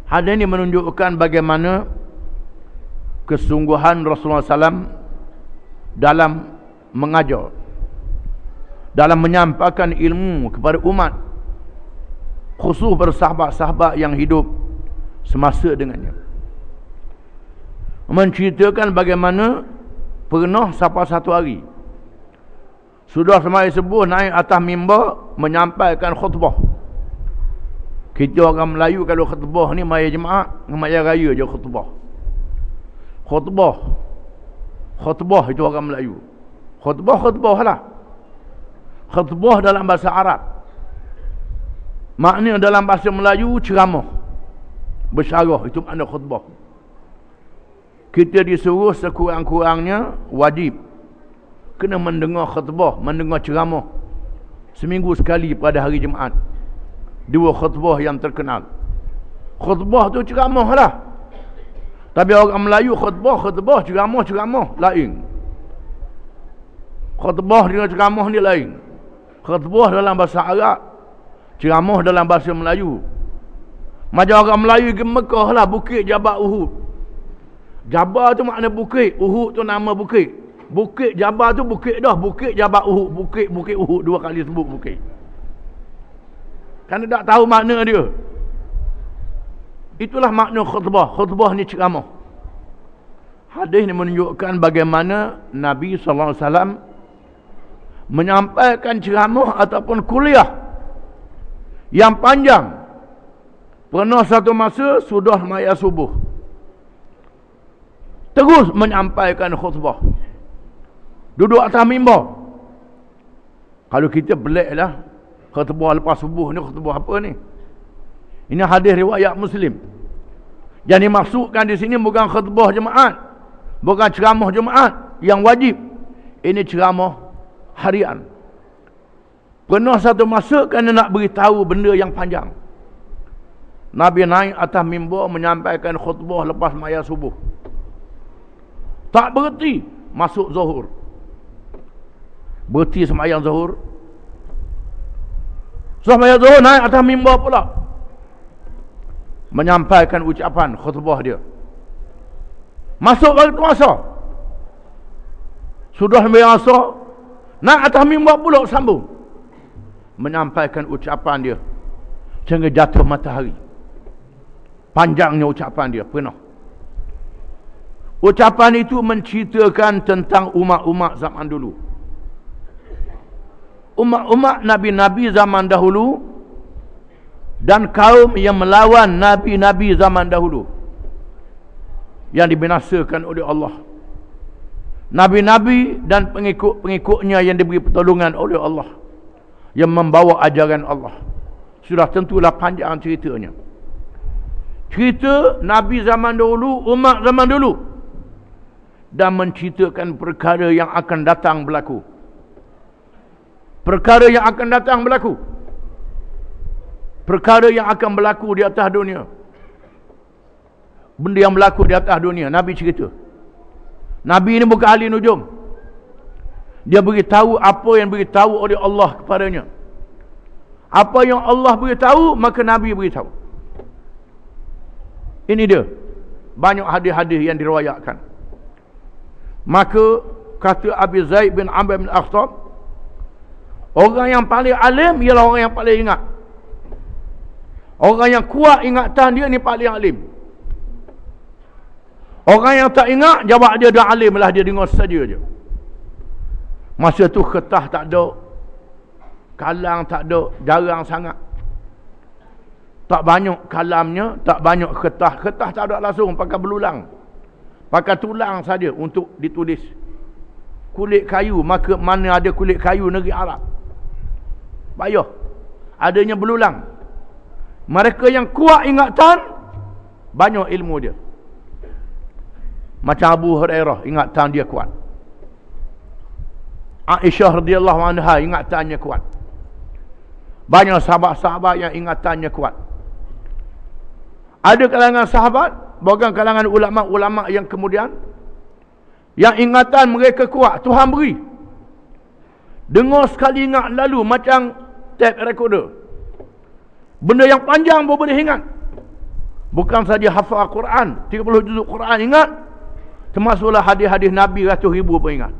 Hadis ini menunjukkan bagaimana kesungguhan Rasulullah SAW dalam mengajar, dalam menyampaikan ilmu kepada umat, khusus pada sahabat-sahabat yang hidup semasa dengannya. Menceritakan bagaimana pernah sampai satu hari sudah semai subuh naik atas mimbar menyampaikan khutbah. Kita orang Melayu kalau khutbah ni maya jemaah, maya raya je khutbah. Khutbah itu orang Melayu. Khutbah lah. Khutbah dalam bahasa Arab. Maknanya dalam bahasa Melayu ceramah. Bersyarah itu makna khutbah. Kita disuruh sekurang-kurangnya wajib kena mendengar khutbah, mendengar ceramah seminggu sekali pada hari Jumaat. 2 khutbah yang terkenal. Khutbah tu ceramah lah. Tapi orang Melayu khutbah, ceramah lain. Khutbah dengan ceramah ni lain. Khutbah dalam bahasa Arab, ceramah dalam bahasa Melayu. Macam orang Melayu ke Mekah lah, Bukit Jabal Uhud. Jabal tu makna bukit, Uhud tu nama bukit. Bukit Jabal tu bukit dah, Bukit Jabal Uhud, bukit Uhud, 2 kali sebut bukit. Kan tak tahu makna dia. Itulah makna khutbah. Khutbah ni ceramah. Hadis ni menunjukkan bagaimana Nabi SAW menyampaikan ceramah ataupun kuliah yang panjang. Pernah satu masa sudah maya subuh, terus menyampaikan khutbah. Duduk atas mimbar. Kalau kita pelik lah, khutbah lepas subuh ni khutbah apa ni? Ini hadis riwayat Muslim. Yang dimaksudkan di sini bukan khutbah jemaat, bukan ceramah jemaat yang wajib. Ini ceramah harian. Pernah satu masa kerana nak beritahu benda yang panjang, Nabi naik atas mimbar menyampaikan khutbah lepas maya subuh. Tak berhenti masuk zuhur. Berhenti sembahyang zuhur. Sembahyang zuhur naik atas mimbar pula menyampaikan ucapan khutbah dia. Masuk waktu asar. Sudah sembahyang asar, naik atas mimbar pula sambung menyampaikan ucapan dia sehingga jatuh matahari. Panjangnya ucapan dia penuh. Ucapan itu menceritakan tentang umat-umat zaman dulu. Umat-umat Nabi-Nabi zaman dahulu dan kaum yang melawan Nabi-Nabi zaman dahulu yang dibinasakan oleh Allah. Nabi-Nabi dan pengikut-pengikutnya yang diberi pertolongan oleh Allah, yang membawa ajaran Allah. Sudah tentulah panjang ceritanya. Cerita Nabi zaman dahulu, umat zaman dulu, dan menceritakan perkara yang akan datang berlaku. Perkara yang akan datang berlaku. Perkara yang akan berlaku di atas dunia. Benda yang berlaku di atas dunia, Nabi cerita. Nabi ini bukan ahli nujum. Dia beritahu apa yang beritahu oleh Allah kepadanya. Apa yang Allah beritahu, maka Nabi beritahu. Ini dia. Banyak hadis-hadis yang diriwayatkan. Maka kata Abi Zaid bin Amr bin Akhtab, orang yang paling alim ialah orang yang paling ingat. Orang yang kuat ingatan dia ni paling alim. Orang yang tak ingat, jawab dia dah alim lah, dia dengar saja je. Masa tu ketah tak ada, kalang tak ada, jarang sangat. Tak banyak kalamnya, tak banyak ketah. Ketah tak ada langsung, pakai belulang. Pakai tulang saja untuk ditulis. Kulit kayu, maka mana ada kulit kayu negeri Arab? Payah. Adanya belulang. Mereka yang kuat ingatan, banyak ilmu dia. Macam Abu Hurairah, ingatan dia kuat. Aisyah radhiyallahu anha, ingatannya kuat. Banyak sahabat-sahabat yang ingatannya kuat. Ada kalangan sahabat, bukan kalangan ulama-ulama yang kemudian Yang ingatan mereka kuat, Tuhan beri. Dengar sekali ingat lalu macam tape recorder. Benda yang panjang pun boleh ingat. Bukan saja hafal Quran, 30 juzuk Quran ingat. Termasuklah hadis-hadis Nabi ratus ribu pun ingat.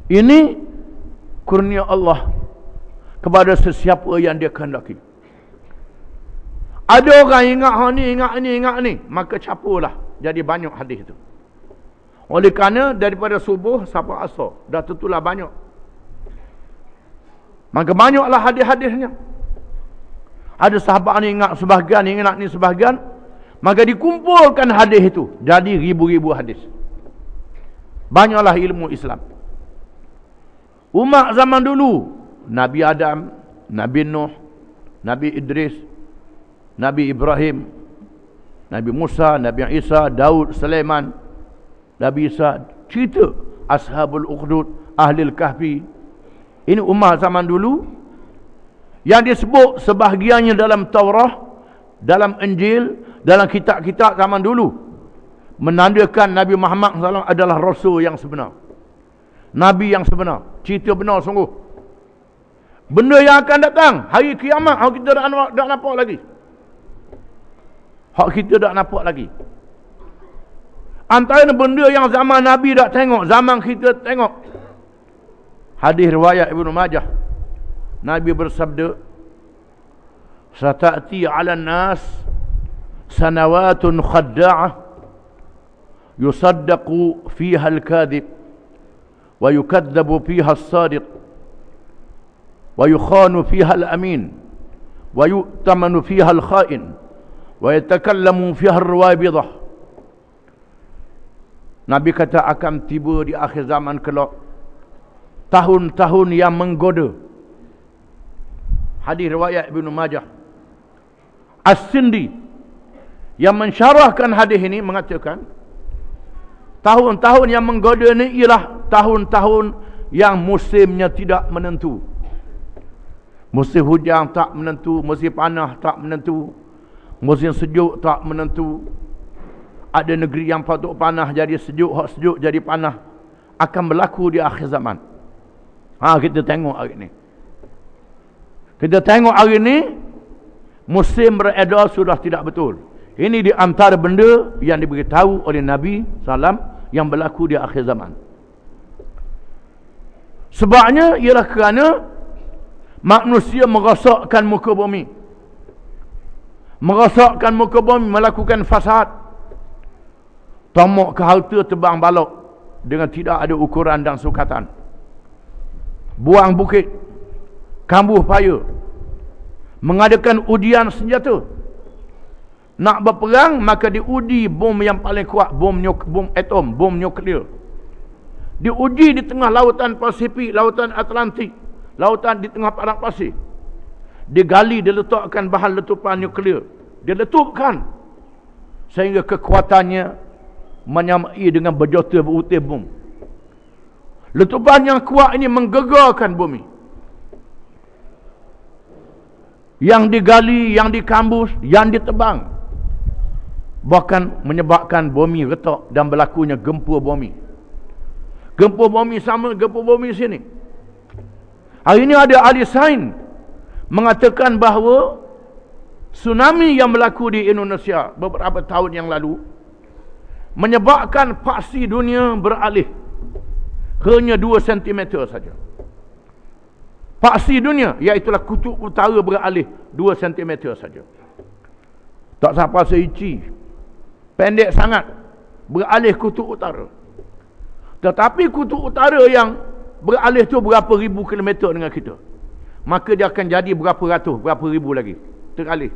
Ini kurnia Allah kepada sesiapa yang dia kehendaki. Ada orang ingat ingat ni, maka capulah jadi banyak hadis itu. Oleh kerana daripada subuh sampai asar dah tentulah banyak. Maka banyaklah hadis-hadisnya. Ada sahabat ni ingat sebahagian, ingat ni sebahagian, maka dikumpulkan hadis itu jadi ribu-ribu hadis. Banyaklah ilmu Islam. Umat zaman dulu, Nabi Adam, Nabi Nuh, Nabi Idris, Nabi Ibrahim, Nabi Musa, Nabi Isa, Daud, Sulaiman, Nabi Isa, cerita Ashabul Ukhdud, Ahlul Kahfi. Ini umat zaman dulu yang disebut sebahagiannya dalam Taurah, dalam Injil, dalam kitab-kitab zaman dulu menandakan Nabi Muhammad SAW adalah Rasul yang sebenar, Nabi yang sebenar, cerita benar sungguh. Benda yang akan datang hari kiamat, hak kita dah nampak lagi. Hak kita dah nampak lagi. Antara benda yang zaman Nabi dah tengok, zaman kita tengok. Hadis riwayat Ibnu Majah, Nabi bersabda, "Sata'ti 'alan nas sanawatun khadda'ah yusaddaqu fiha al-kadhib wa yukadzabu fiha as-sadiq wa yukhanu fiha al-amin wa yu'tamanu fiha al-kha'in wa yatakallamu fiha ar-rawabidah." Nabi kata akan tiba di akhir zaman kelak tahun-tahun yang menggoda. Hadis riwayat Ibnu Majah. As-Sindi yang mensyarahkan hadis ini mengatakan tahun-tahun yang menggoda ini ialah tahun-tahun yang musimnya tidak menentu. Musim hujan tak menentu, musim panas tak menentu, musim sejuk tak menentu. Ada negeri yang patut panas jadi sejuk, hak sejuk jadi panas. Akan berlaku di akhir zaman. Kita tengok hari ni. Kita tengok hari ni musim beredar sudah tidak betul. Ini di antara benda yang diberitahu oleh Nabi SAW yang berlaku di akhir zaman. Sebabnya ialah kerana manusia merosakkan muka bumi. Merosakkan muka bumi, melakukan fasad. Tomok ke harta tebang balok dengan tidak ada ukuran dan sukatan. Buang bukit, kambuh paya, mengadakan ujian senjata. Nak berperang maka diuji bom yang paling kuat, bom atom, bom nuklear. Diuji di tengah lautan Pasifik, lautan Atlantik, lautan di tengah padang pasir. Digali, diletakkan bahan letupan nuklear, diletupkan sehingga kekuatannya menyamai dengan berjuta berutir bom. Letupan yang kuat ini menggegarkan bumi. Yang digali, yang dikambus, yang ditebang, bahkan menyebabkan bumi retak dan berlakunya gempa bumi. Gempa bumi sama gempa bumi sini. Hari ini ada ahli sains mengatakan bahawa tsunami yang berlaku di Indonesia beberapa tahun yang lalu menyebabkan paksi dunia beralih hanya 2 cm saja. Paksi dunia, iaitulah kutub utara beralih 2 cm saja. Tak sampai seinci. Pendek sangat beralih kutub utara. Tetapi kutub utara yang beralih tu berapa ribu kilometer dengan kita. Maka dia akan jadi berapa ratus, berapa ribu lagi teralih.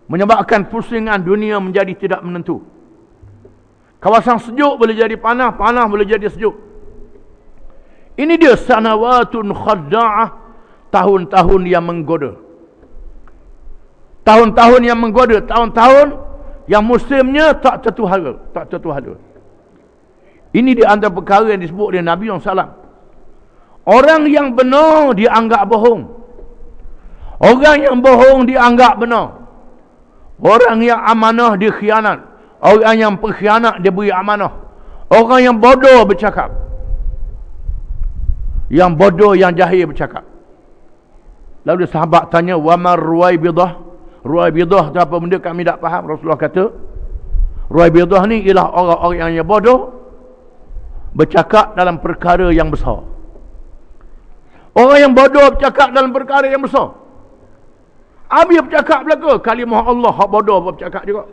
Menyebabkan pusingan dunia menjadi tidak menentu. Kawasan sejuk boleh jadi panas, panas boleh jadi sejuk. Ini dia sanawatun khadda'ah, tahun-tahun yang menggoda. Tahun-tahun yang menggoda, tahun-tahun yang musimnya tak tertuhara, tak tertuhara. Ini di antara perkara yang disebut oleh Nabi SAW. Orang yang benar dianggap bohong. Orang yang bohong dianggap benar. Orang yang amanah dikhianat. Orang yang pengkhianat dia beri amanah. Orang yang bodoh bercakap. Yang bodoh, yang jahil bercakap. Lalu sahabat tanya, wa mar ruwaibidah? Ruwaibidah tu apa benda kami tak faham. Rasulullah kata, ruwaibidah ni ialah orang-orang yang bodoh bercakap dalam perkara yang besar. Orang yang bodoh bercakap dalam perkara yang besar. Habis bercakap belaka, kalimah Allah hak bodoh bercakap juga.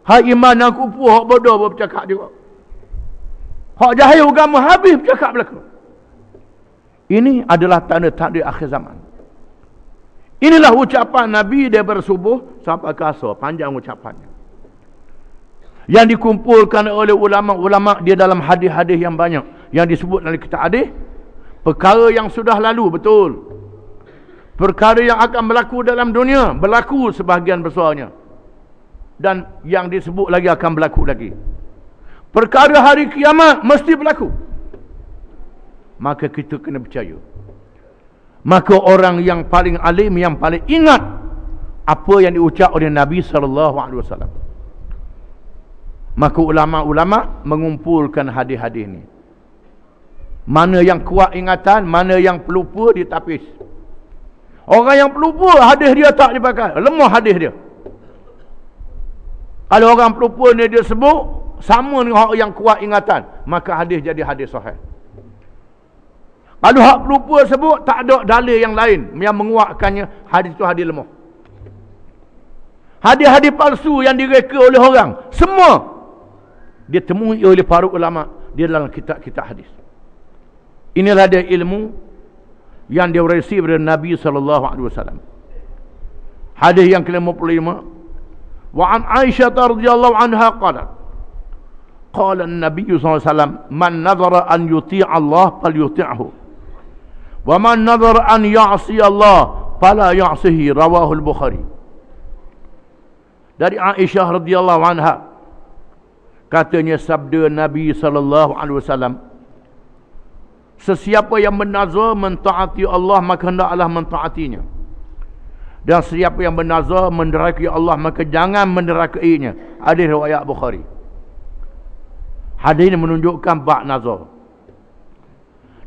Hak iman dan kufur hak bodoh bercakap juga. Hak jahil agama habis bercakap belaka. Ini adalah tanda-tanda akhir zaman. Inilah ucapan Nabi daripada subuh sampai ke asar, panjang ucapannya. Yang dikumpulkan oleh ulama-ulama dia dalam hadis-hadis yang banyak yang disebut dalam kitab hadis, perkara yang sudah lalu, betul. Perkara yang akan berlaku dalam dunia, berlaku sebahagian besarnya. Dan yang disebut lagi akan berlaku lagi. Perkara hari kiamat mesti berlaku. Maka kita kena percaya. Maka orang yang paling alim, yang paling ingat apa yang diucap oleh Nabi SAW. Maka ulama-ulama mengumpulkan hadis-hadis ini. Mana yang kuat ingatan, mana yang pelupa ditapis. Orang yang pelupa, hadis dia tak dipakai. Lemah hadis dia. Kalau orang pelupa ni dia sebut sama dengan orang yang kuat ingatan, maka hadis jadi hadis sahih. Kalau hak pelupa sebut tak ada dalil yang lain yang menguatkannya, hadis itu hadis lemah. Hadis-hadis palsu yang direka oleh orang, semua ditemui oleh para ulama di dalam kitab-kitab hadis. Inilah dia ilmu yang diwarisi dari Nabi SAW. Hadis yang ke-55, wa an Aisyah radhiyallahu anha qalat, qala an-nabiy sallallahu alaihi wasallam, man nadhara an yuti'a Allah falyuti'hu, wa man nadhara an ya'si Allah fala ya'sihi, rawahu al-Bukhari. Dari Aisyah radhiyallahu anha, katanya sabda Nabi sallallahu alaihi wasallam, sesiapa yang bernazar mentaati Allah, maka hendaklah mentaatinya. Dan sesiapa yang bernazar menderhaki Allah, maka jangan menderhakainya. Hadis riwayat Bukhari. Hadis ini menunjukkan bab nazar.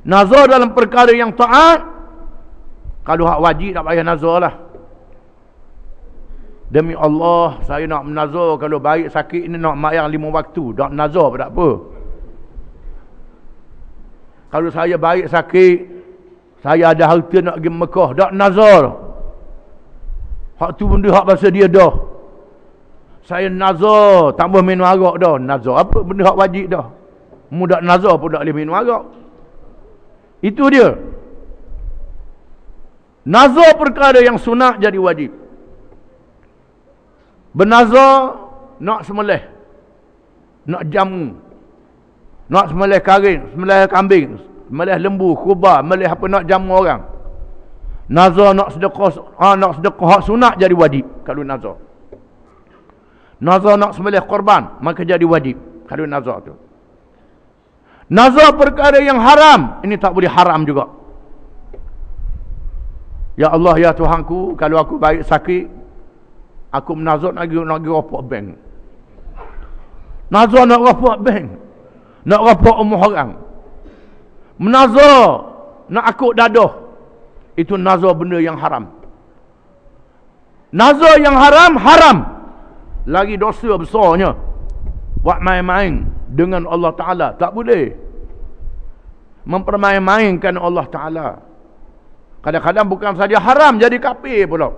Nazar dalam perkara yang taat. Kalau hak wajib tak payah nazar lah. Demi Allah, saya nak menazar kalau baik sakit ni nak mayang 5 waktu. Tak nazar pun tak apa. Kalau saya baik sakit, saya ada harta nak pergi Mekah, tak nazar. Hak tu benda hak bahasa dia dah. Saya nazar, tak boleh minum arak dah. Nazar apa? Benda hak wajib dah. Mu tak nazar pun tak boleh minum arak. Itu dia. Nazar perkara yang sunat jadi wajib. Bernazar nak sembelih, nak jamu, nak sembelih sembelih kambing, sembelih lembu, kurban, sembelih apa nak jamu orang. Nazar nak sedekah hak sunat jadi wajib kalau nazar. Nazar nak sembelih korban, maka jadi wajib kalau nazar tu. Nazar perkara yang haram, ini tak boleh haram juga. Ya Allah, ya Tuhanku, kalau aku baik sakit, aku menazar nak pergi rapok bank. Nazar nak rapok bank, nak rapok umur orang. Menazar nak akut dadah, itu nazar benda yang haram. Nazar yang haram, haram. Lagi dosa besarnya. Buat main-main dengan Allah Ta'ala. Tak boleh mempermain-mainkan Allah Ta'ala. Kadang-kadang bukan saja haram, jadi kafir pula.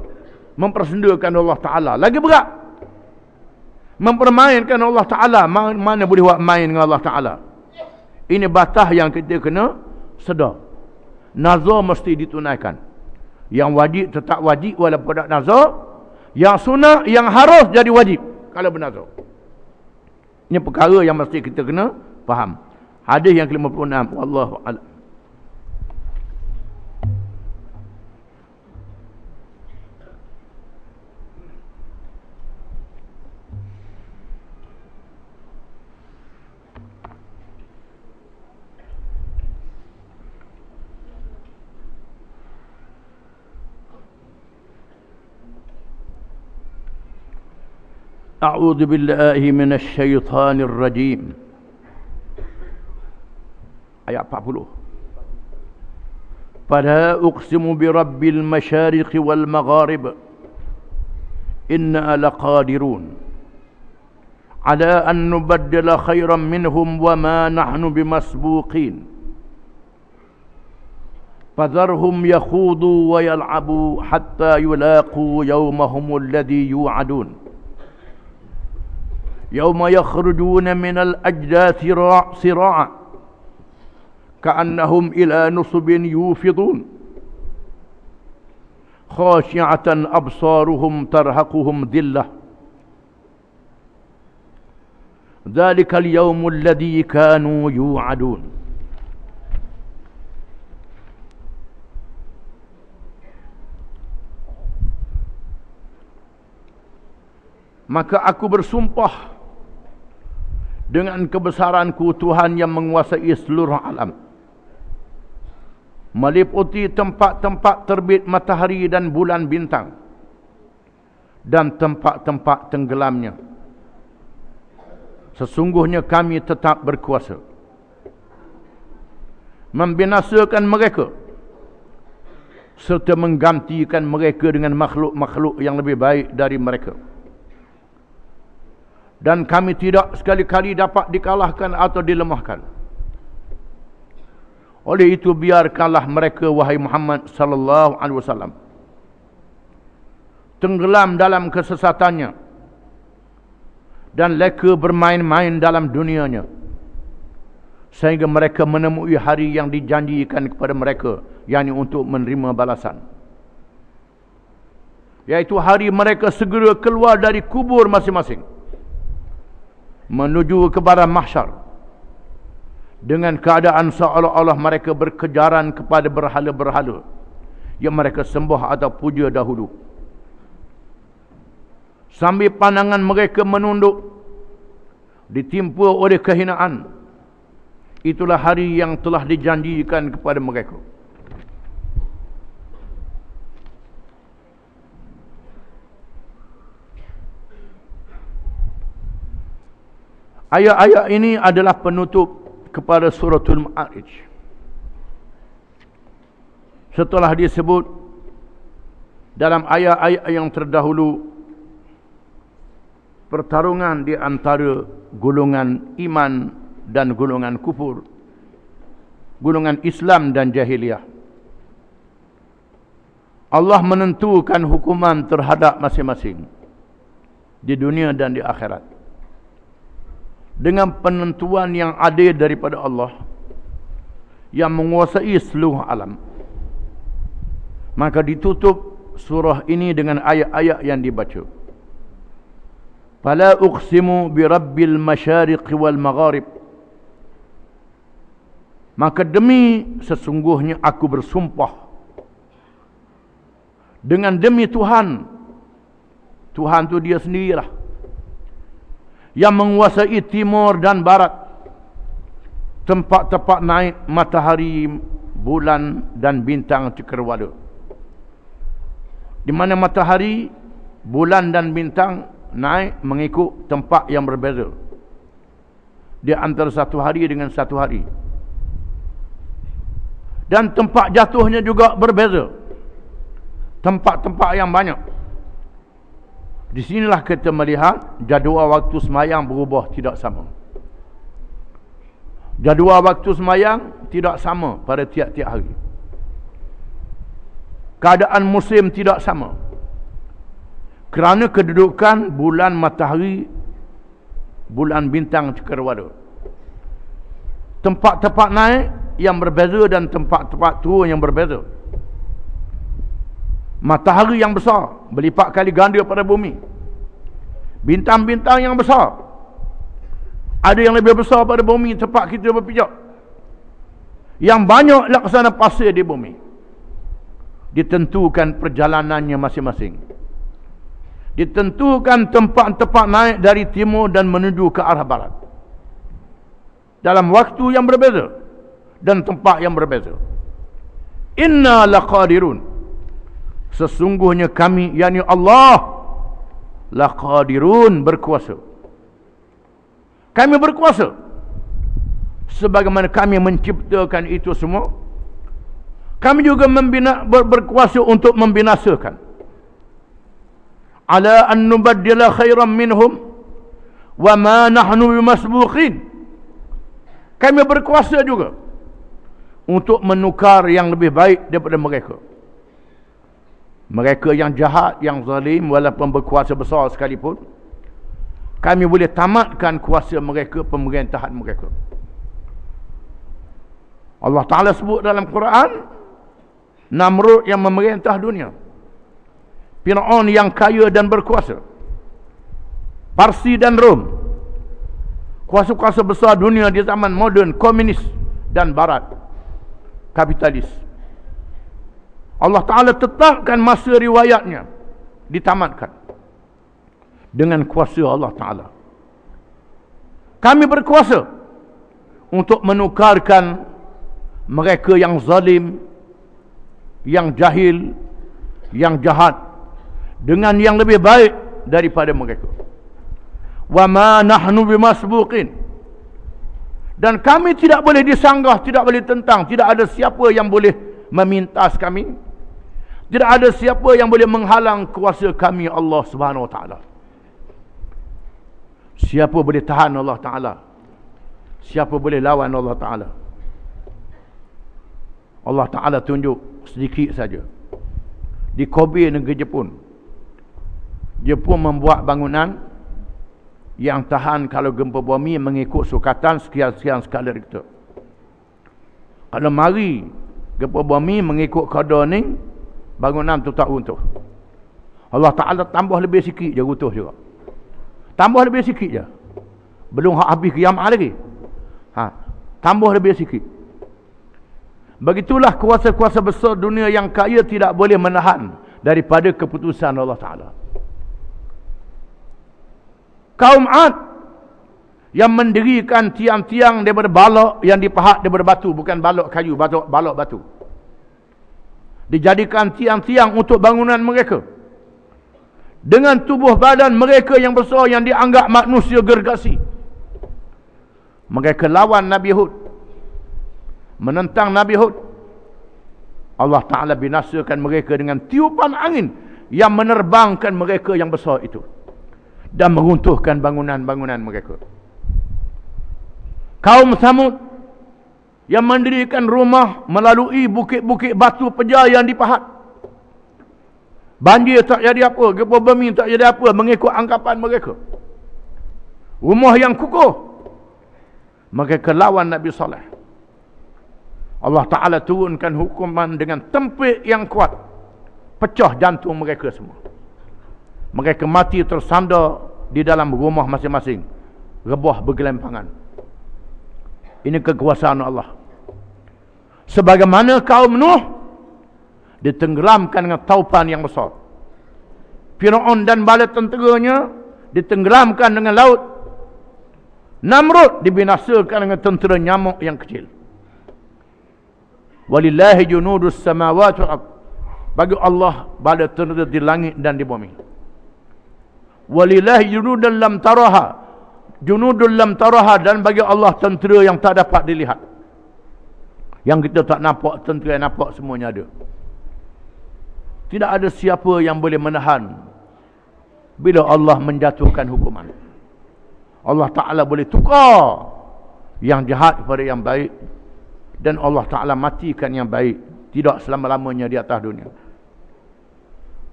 Mempersendakan Allah Ta'ala. Lagi berat. Mempermainkan Allah Ta'ala. Mana boleh buat main dengan Allah Ta'ala. Ini batas yang kita kena sedar. Nazar mesti ditunaikan. Yang wajib tetap wajib walaupun tak nazar. Yang sunat, yang harus jadi wajib kalau bernazar. Ini perkara yang mesti kita kena faham. Hadis yang ke-56. Wallahu a'lam. A'udzu billahi minasy syaithanir rajim. Ayat 40. Fala uqsimu bi rabbil masyariqi wal magharib inna laqadirun ala an nubaddila khairan minhum wa ma nahnu bimasbuqin fadharhum yakhudu wa yal'abu hatta yulaqu yawmahum alladhi yu'adun yawma yakhrujuna minal ajdathi sira'a كأنهم إلى نصب يوفضون خاشعة أبصارهم ترهقهم ذلة ذلك اليوم الذي كانوا يوعدون. Maka aku bersumpah dengan kebesaranku Tuhan yang menguasai seluruh alam, meliputi tempat-tempat terbit matahari dan bulan bintang dan tempat-tempat tenggelamnya. Sesungguhnya kami tetap berkuasa membinasakan mereka serta menggantikan mereka dengan makhluk-makhluk yang lebih baik dari mereka. Dan kami tidak sekali-kali dapat dikalahkan atau dilemahkan. Oleh itu biarkanlah mereka, wahai Muhammad sallallahu alaihi wasallam, tenggelam dalam kesesatannya dan leka bermain-main dalam dunianya sehingga mereka menemui hari yang dijanjikan kepada mereka, yakni untuk menerima balasan, yaitu hari mereka segera keluar dari kubur masing-masing menuju kepada mahsyar dengan keadaan seolah-olah mereka berkejaran kepada berhala-berhala yang mereka sembah atau puja dahulu, sambil pandangan mereka menunduk ditimpa oleh kehinaan. Itulah hari yang telah dijanjikan kepada mereka. Ayat-ayat ini adalah penutup kepada suratul Ma'arij. Setelah disebut dalam ayat-ayat yang terdahulu pertarungan di antara golongan iman dan golongan kufur, golongan Islam dan jahiliyah, Allah menentukan hukuman terhadap masing-masing di dunia dan di akhirat dengan penentuan yang adil daripada Allah yang menguasai seluruh alam. Maka ditutup surah ini dengan ayat-ayat yang dibaca. Fala uqsimu bi rabbil masyariqi wal magharib. Maka demi sesungguhnya aku bersumpah dengan demi Tuhan. Tuhan tu dia sendirilah yang menguasai timur dan barat, tempat-tempat naik matahari, bulan dan bintang cakrawala. Di mana matahari, bulan dan bintang naik mengikut tempat yang berbeza di antara satu hari dengan satu hari. Dan tempat jatuhnya juga berbeza. Tempat-tempat yang banyak. Di sinilah kita melihat jadual waktu semayang berubah tidak sama. Jadual waktu semayang tidak sama pada tiap-tiap hari. Keadaan musim tidak sama. Kerana kedudukan bulan, matahari, bulan, bintang cakrawala. Tempat-tempat naik yang berbeza dan tempat-tempat turun yang berbeza. Matahari yang besar berlipat kali ganda pada bumi. Bintang-bintang yang besar, ada yang lebih besar pada bumi tempat kita berpijak. Yang banyak laksana pasir di bumi. Ditentukan perjalanannya masing-masing. Ditentukan tempat-tempat naik dari timur dan menuju ke arah barat. Dalam waktu yang berbeza dan tempat yang berbeza. Inna laqadirun. Sesungguhnya kami, yakni Allah, laqadirun, berkuasa. Kami berkuasa. Sebagaimana kami menciptakan itu semua, kami juga berkuasa untuk membinasakan. Ala an nubaddila khairan minhum wa ma nahnu bimasbuqin. Kami berkuasa juga untuk menukar yang lebih baik daripada mereka. Mereka yang jahat, yang zalim, walaupun berkuasa besar sekalipun, kami boleh tamatkan kuasa mereka, pemerintahan mereka. Allah Ta'ala sebut dalam Quran, Namrud yang memerintah dunia, Fir'aun yang kaya dan berkuasa, Parsi dan Rom, kuasa-kuasa besar dunia di zaman moden, komunis dan barat, kapitalis. Allah Ta'ala tetapkan masa riwayatnya, ditamatkan dengan kuasa Allah Ta'ala. Kami berkuasa untuk menukarkan mereka yang zalim, yang jahil, yang jahat dengan yang lebih baik daripada mereka. Wa ma nahnu bimasbuqin. Dan kami tidak boleh disanggah, tidak boleh tentang. Tidak ada siapa yang boleh memintas kami. Tidak ada siapa yang boleh menghalang kuasa kami, Allah Subhanahu Wa Taala. Siapa boleh tahan Allah Ta'ala? Siapa boleh lawan Allah Ta'ala? Allah Ta'ala tunjuk sedikit saja. Di Kobe, negeri Jepun, Jepun membuat bangunan yang tahan kalau gempa bumi mengikut sukatan sekian-sekian skala Richter. Kalau mari gempa bumi mengikut kadar ni, bangunan tu tak runtuh. Allah Ta'ala tambah lebih sikit je runtuh juga. Tambah lebih sikit je. Belum habis kiamat lagi. Tambah lebih sikit. Begitulah kuasa-kuasa besar dunia yang kaya tidak boleh menahan daripada keputusan Allah Ta'ala. Kaum Ad yang mendirikan tiang-tiang daripada balok yang dipahat daripada batu, bukan balok kayu, balok batu. Dijadikan tiang-tiang untuk bangunan mereka. Dengan tubuh badan mereka yang besar yang dianggap manusia gergasi. Mereka lawan Nabi Hud, menentang Nabi Hud. Allah Ta'ala binasakan mereka dengan tiupan angin yang menerbangkan mereka yang besar itu dan meruntuhkan bangunan-bangunan mereka. Kaum Samud yang mendirikan rumah melalui bukit-bukit batu pejar yang dipahat. Banjir tak jadi apa, gempa bumi tak jadi apa mengikut anggapan mereka. Rumah yang kukuh. Mereka lawan Nabi Saleh. Allah Ta'ala turunkan hukuman dengan tempik yang kuat. Pecah jantung mereka semua. Mereka mati tersandar di dalam rumah masing-masing. Rebah bergelempangan. Ini kekuasaan Allah. Sebagaimana kaum Nuh ditenggelamkan dengan taupan yang besar. Fir'aun dan bala tenteranya ditenggelamkan dengan laut. Namrud dibinasakan dengan tentera nyamuk yang kecil. Walillahi junudus samawati wal ardh. Bagi Allah bala tentera di langit dan di bumi. Walillahi junudun lam taraha. Junudun lam taraha, dan bagi Allah tentera yang tak dapat dilihat. Yang kita tak nampak, tentera yang nampak semuanya ada. Tidak ada siapa yang boleh menahan bila Allah menjatuhkan hukuman. Allah Ta'ala boleh tukar yang jahat kepada yang baik, dan Allah Ta'ala matikan yang baik, tidak selama-lamanya di atas dunia.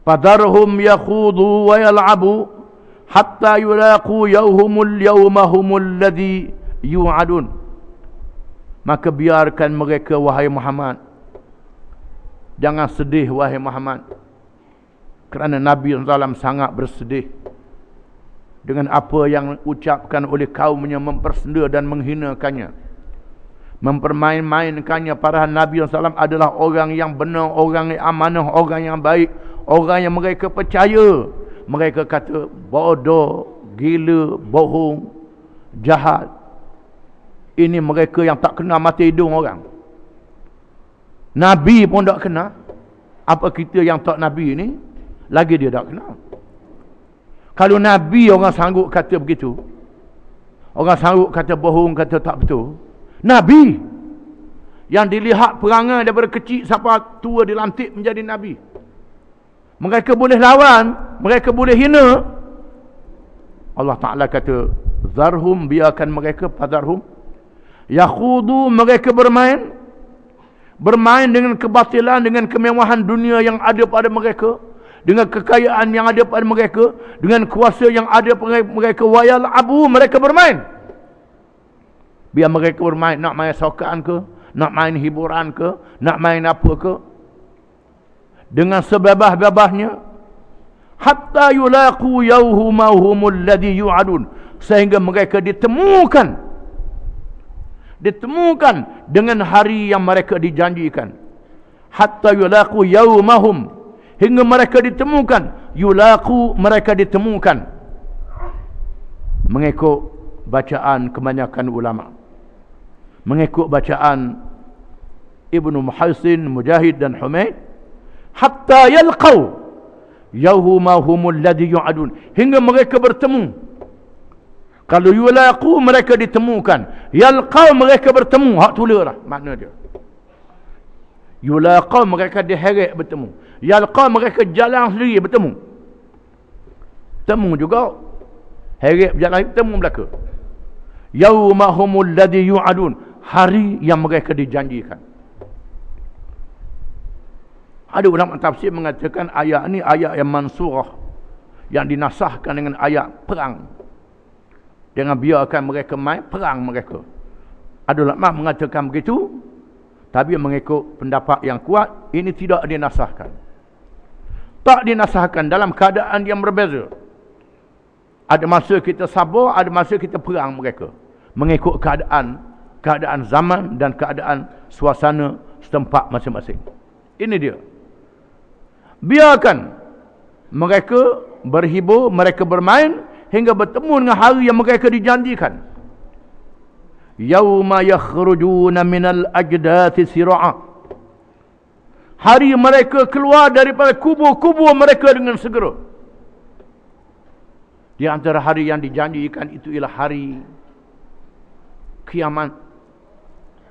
Fadarhum yakhudu wa yal'abu hatta yulaqu yawmul yawmahumul ladhi yu'adun. Maka biarkan mereka, wahai Muhammad. Jangan sedih, wahai Muhammad, kerana Nabi SAW sangat bersedih dengan apa yang ucapkan oleh kaumnya, mempersenda dan menghinakannya, mempermain-mainkannya. Para Nabi SAW adalah orang yang benar, orang yang amanah, orang yang baik, orang yang mereka percaya. Mereka kata bodoh, gila, bohong, jahat. Ini mereka yang tak kena mata hidung orang. Nabi pun tak kena. Apa kita yang tak Nabi ni, lagi dia tak kena. Kalau Nabi orang sanggup kata begitu, orang sanggup kata bohong, kata tak betul. Nabi yang dilihat perangai daripada kecil sampai tua dilantik menjadi Nabi. Mereka boleh lawan, mereka boleh hina. Allah Ta'ala kata, zarhum, biarkan mereka, fadarhum yakhudu, mereka bermain dengan kebatilan, dengan kemewahan dunia yang ada pada mereka, dengan kekayaan yang ada pada mereka, dengan kuasa yang ada pada mereka. Wayal abu, mereka bermain. Biar mereka bermain, nak main sokaan ke, nak main hiburan ke, nak main apa ke, dengan sebebas-bebasnya, hatta yulaqu yawmahumul ladzi yu'adun, sehingga mereka ditemukan dengan hari yang mereka dijanjikan. Hatta yulaqu yawmahum, hingga mereka ditemukan. Yulaqu, mereka ditemukan, mengikut bacaan kebanyakan ulama, mengikut bacaan Ibnu Muhaisin, Mujahid dan Humaid, hatta yalqaw yawmahumul ladzi yu'adun, hingga mereka bertemu. Kalau yulaqu, mereka ditemukan. Yalqaw, mereka bertemu. Hak tulalah makna dia. Yulaqaw, mereka diheret bertemu. Yalqaw, mereka jalan sendiri bertemu. Temu juga. Heret berjalan, bertemu belaka. Yawmahumul ladzi yu'adun, hari yang mereka dijanjikan. Ada ulama tafsir mengatakan ayat ni ayat yang mansurah, yang dinasahkan dengan ayat perang. Jangan biarkan mereka main, perang mereka. Ada ulama mengatakan begitu, tapi mengikut pendapat yang kuat, ini tidak dinasahkan. Tak dinasahkan, dalam keadaan yang berbeza. Ada masa kita sabar, ada masa kita perang mereka. Mengikut keadaan zaman dan keadaan suasana setempat masing-masing. Ini dia. Biarkan mereka berhibur, mereka bermain, hingga bertemu dengan hari yang mereka dijanjikan. Yauma yakhrujuna minal ajdathi sira'a, hari mereka keluar daripada kubur-kubur mereka dengan segera. Di antara hari yang dijanjikan itu ialah hari kiamat.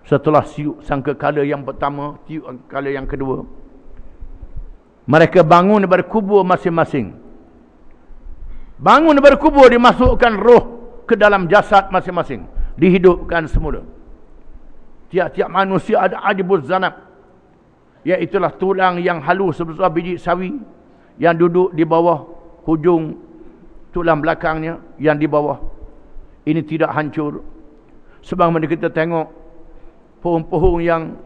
Setelah siuk sangkakala yang pertama, siuk sangkakala yang kedua, mereka bangun daripada kubur masing-masing. Bangun daripada kubur, dimasukkan roh ke dalam jasad masing-masing, dihidupkan semula. Tiap-tiap manusia ada ajibuz zanab, iaitulah tulang yang halus sebesar biji sawi, yang duduk di bawah hujung tulang belakangnya, yang di bawah ini tidak hancur. Sebab mana kita tengok pohon-pohon yang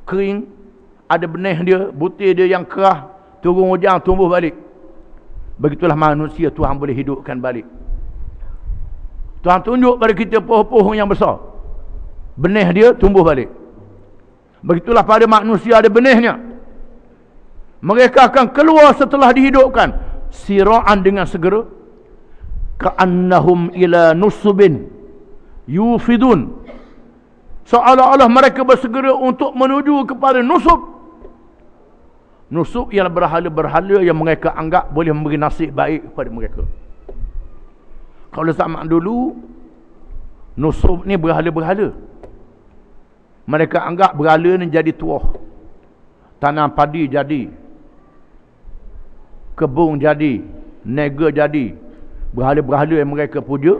kering, ada benih dia, butir dia yang kerah, turun hujan tumbuh balik. Begitulah manusia, Tuhan boleh hidupkan balik. Tuhan tunjuk pada kita pohon-pohon yang besar, benih dia tumbuh balik. Begitulah pada manusia ada benihnya. Mereka akan keluar setelah dihidupkan, sira'an, dengan segera. Ka'annahum ila nusubin yufidun, seolah-olah mereka bersegera untuk menuju kepada nusub. Nusub ialah berhala-berhala yang mereka anggap boleh memberi nasib baik kepada mereka. Kalau zaman dulu, nusub ni berhala-berhala. Mereka anggap berhala ni jadi tuah. Tanam padi jadi, kebun jadi, nega jadi. Berhala-berhala yang mereka puja.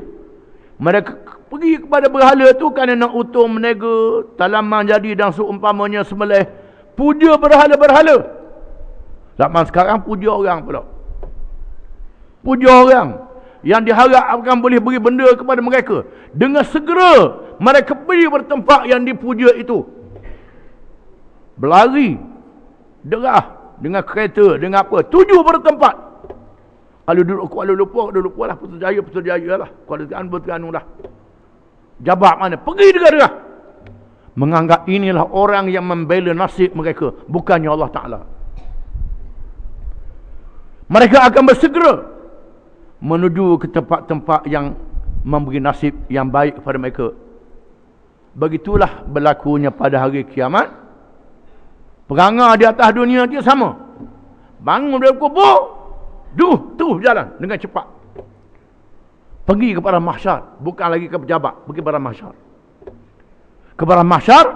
Mereka pergi kepada berhala tu kerana nak utung menega, tanaman jadi dan seumpamanya sembelih. Puja berhala-berhala. Zaman sekarang puja orang pula. Puja orang yang diharapkan boleh beri benda kepada mereka. Dengan segera mereka pergi bertempat yang dipuja itu. Berlari, derah, dengan kereta, dengan apa, tuju bertempat. Kalau duduk Kuala Lumpur lah, Putrajaya lah. Kuala Terengganu lah. Jabat mana, pergi derah-derah. Menganggap inilah orang yang membela nasib mereka, bukannya Allah Ta'ala. Mereka akan bersegera menuju ke tempat-tempat yang memberi nasib yang baik kepada mereka. Begitulah berlakunya pada hari kiamat. Perangai di atas dunia dia sama. Bangun dari kubur, Terus jalan dengan cepat. Pergi kepada mahsyar, bukan lagi ke pejabat, pergi kepada mahsyar. Kepada mahsyar,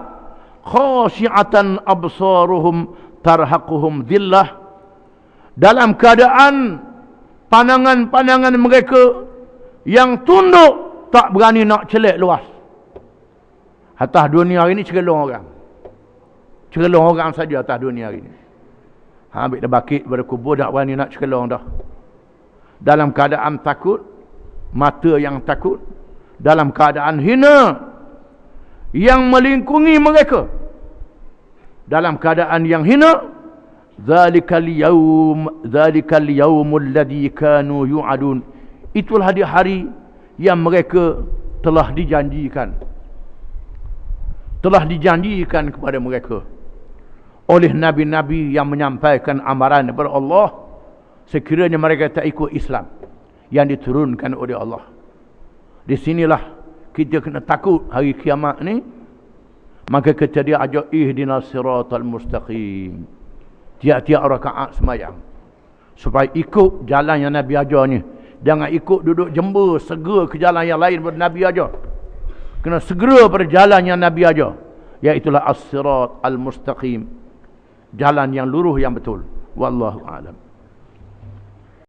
khasyi'atan absaruhum tarhaquhum dhillah. Dalam keadaan pandangan-pandangan mereka yang tunduk, tak berani nak celik luas. Atas dunia hari ni cerelong orang. Cerelong orang saja atas dunia hari ni. Ambil dah bakit pada kubur, tak berani nak cerelong dah. Dalam keadaan takut, mata yang takut, dalam keadaan hina yang melingkungi mereka, dalam keadaan yang hina. Zalikal yaumul ladzi kanu yu'adun. Itulah di hari yang mereka telah dijanjikan kepada mereka oleh nabi-nabi yang menyampaikan amaran kepada Allah, sekiranya mereka tak ikut Islam yang diturunkan oleh Allah. Di sinilah kita kena takut hari kiamat ni. Maka kita dia ajak ihdinas siratal mustaqim, tiap-tiap rakaat semayang, supaya ikut jalan yang Nabi ajar ni. Jangan ikut duduk jember, segera ke jalan yang lain daripada Nabi ajar. Kena segera pada jalan yang Nabi ajar, iaitulah as-sirat al-mustaqim, jalan yang lurus yang betul. Wallahu a'lam.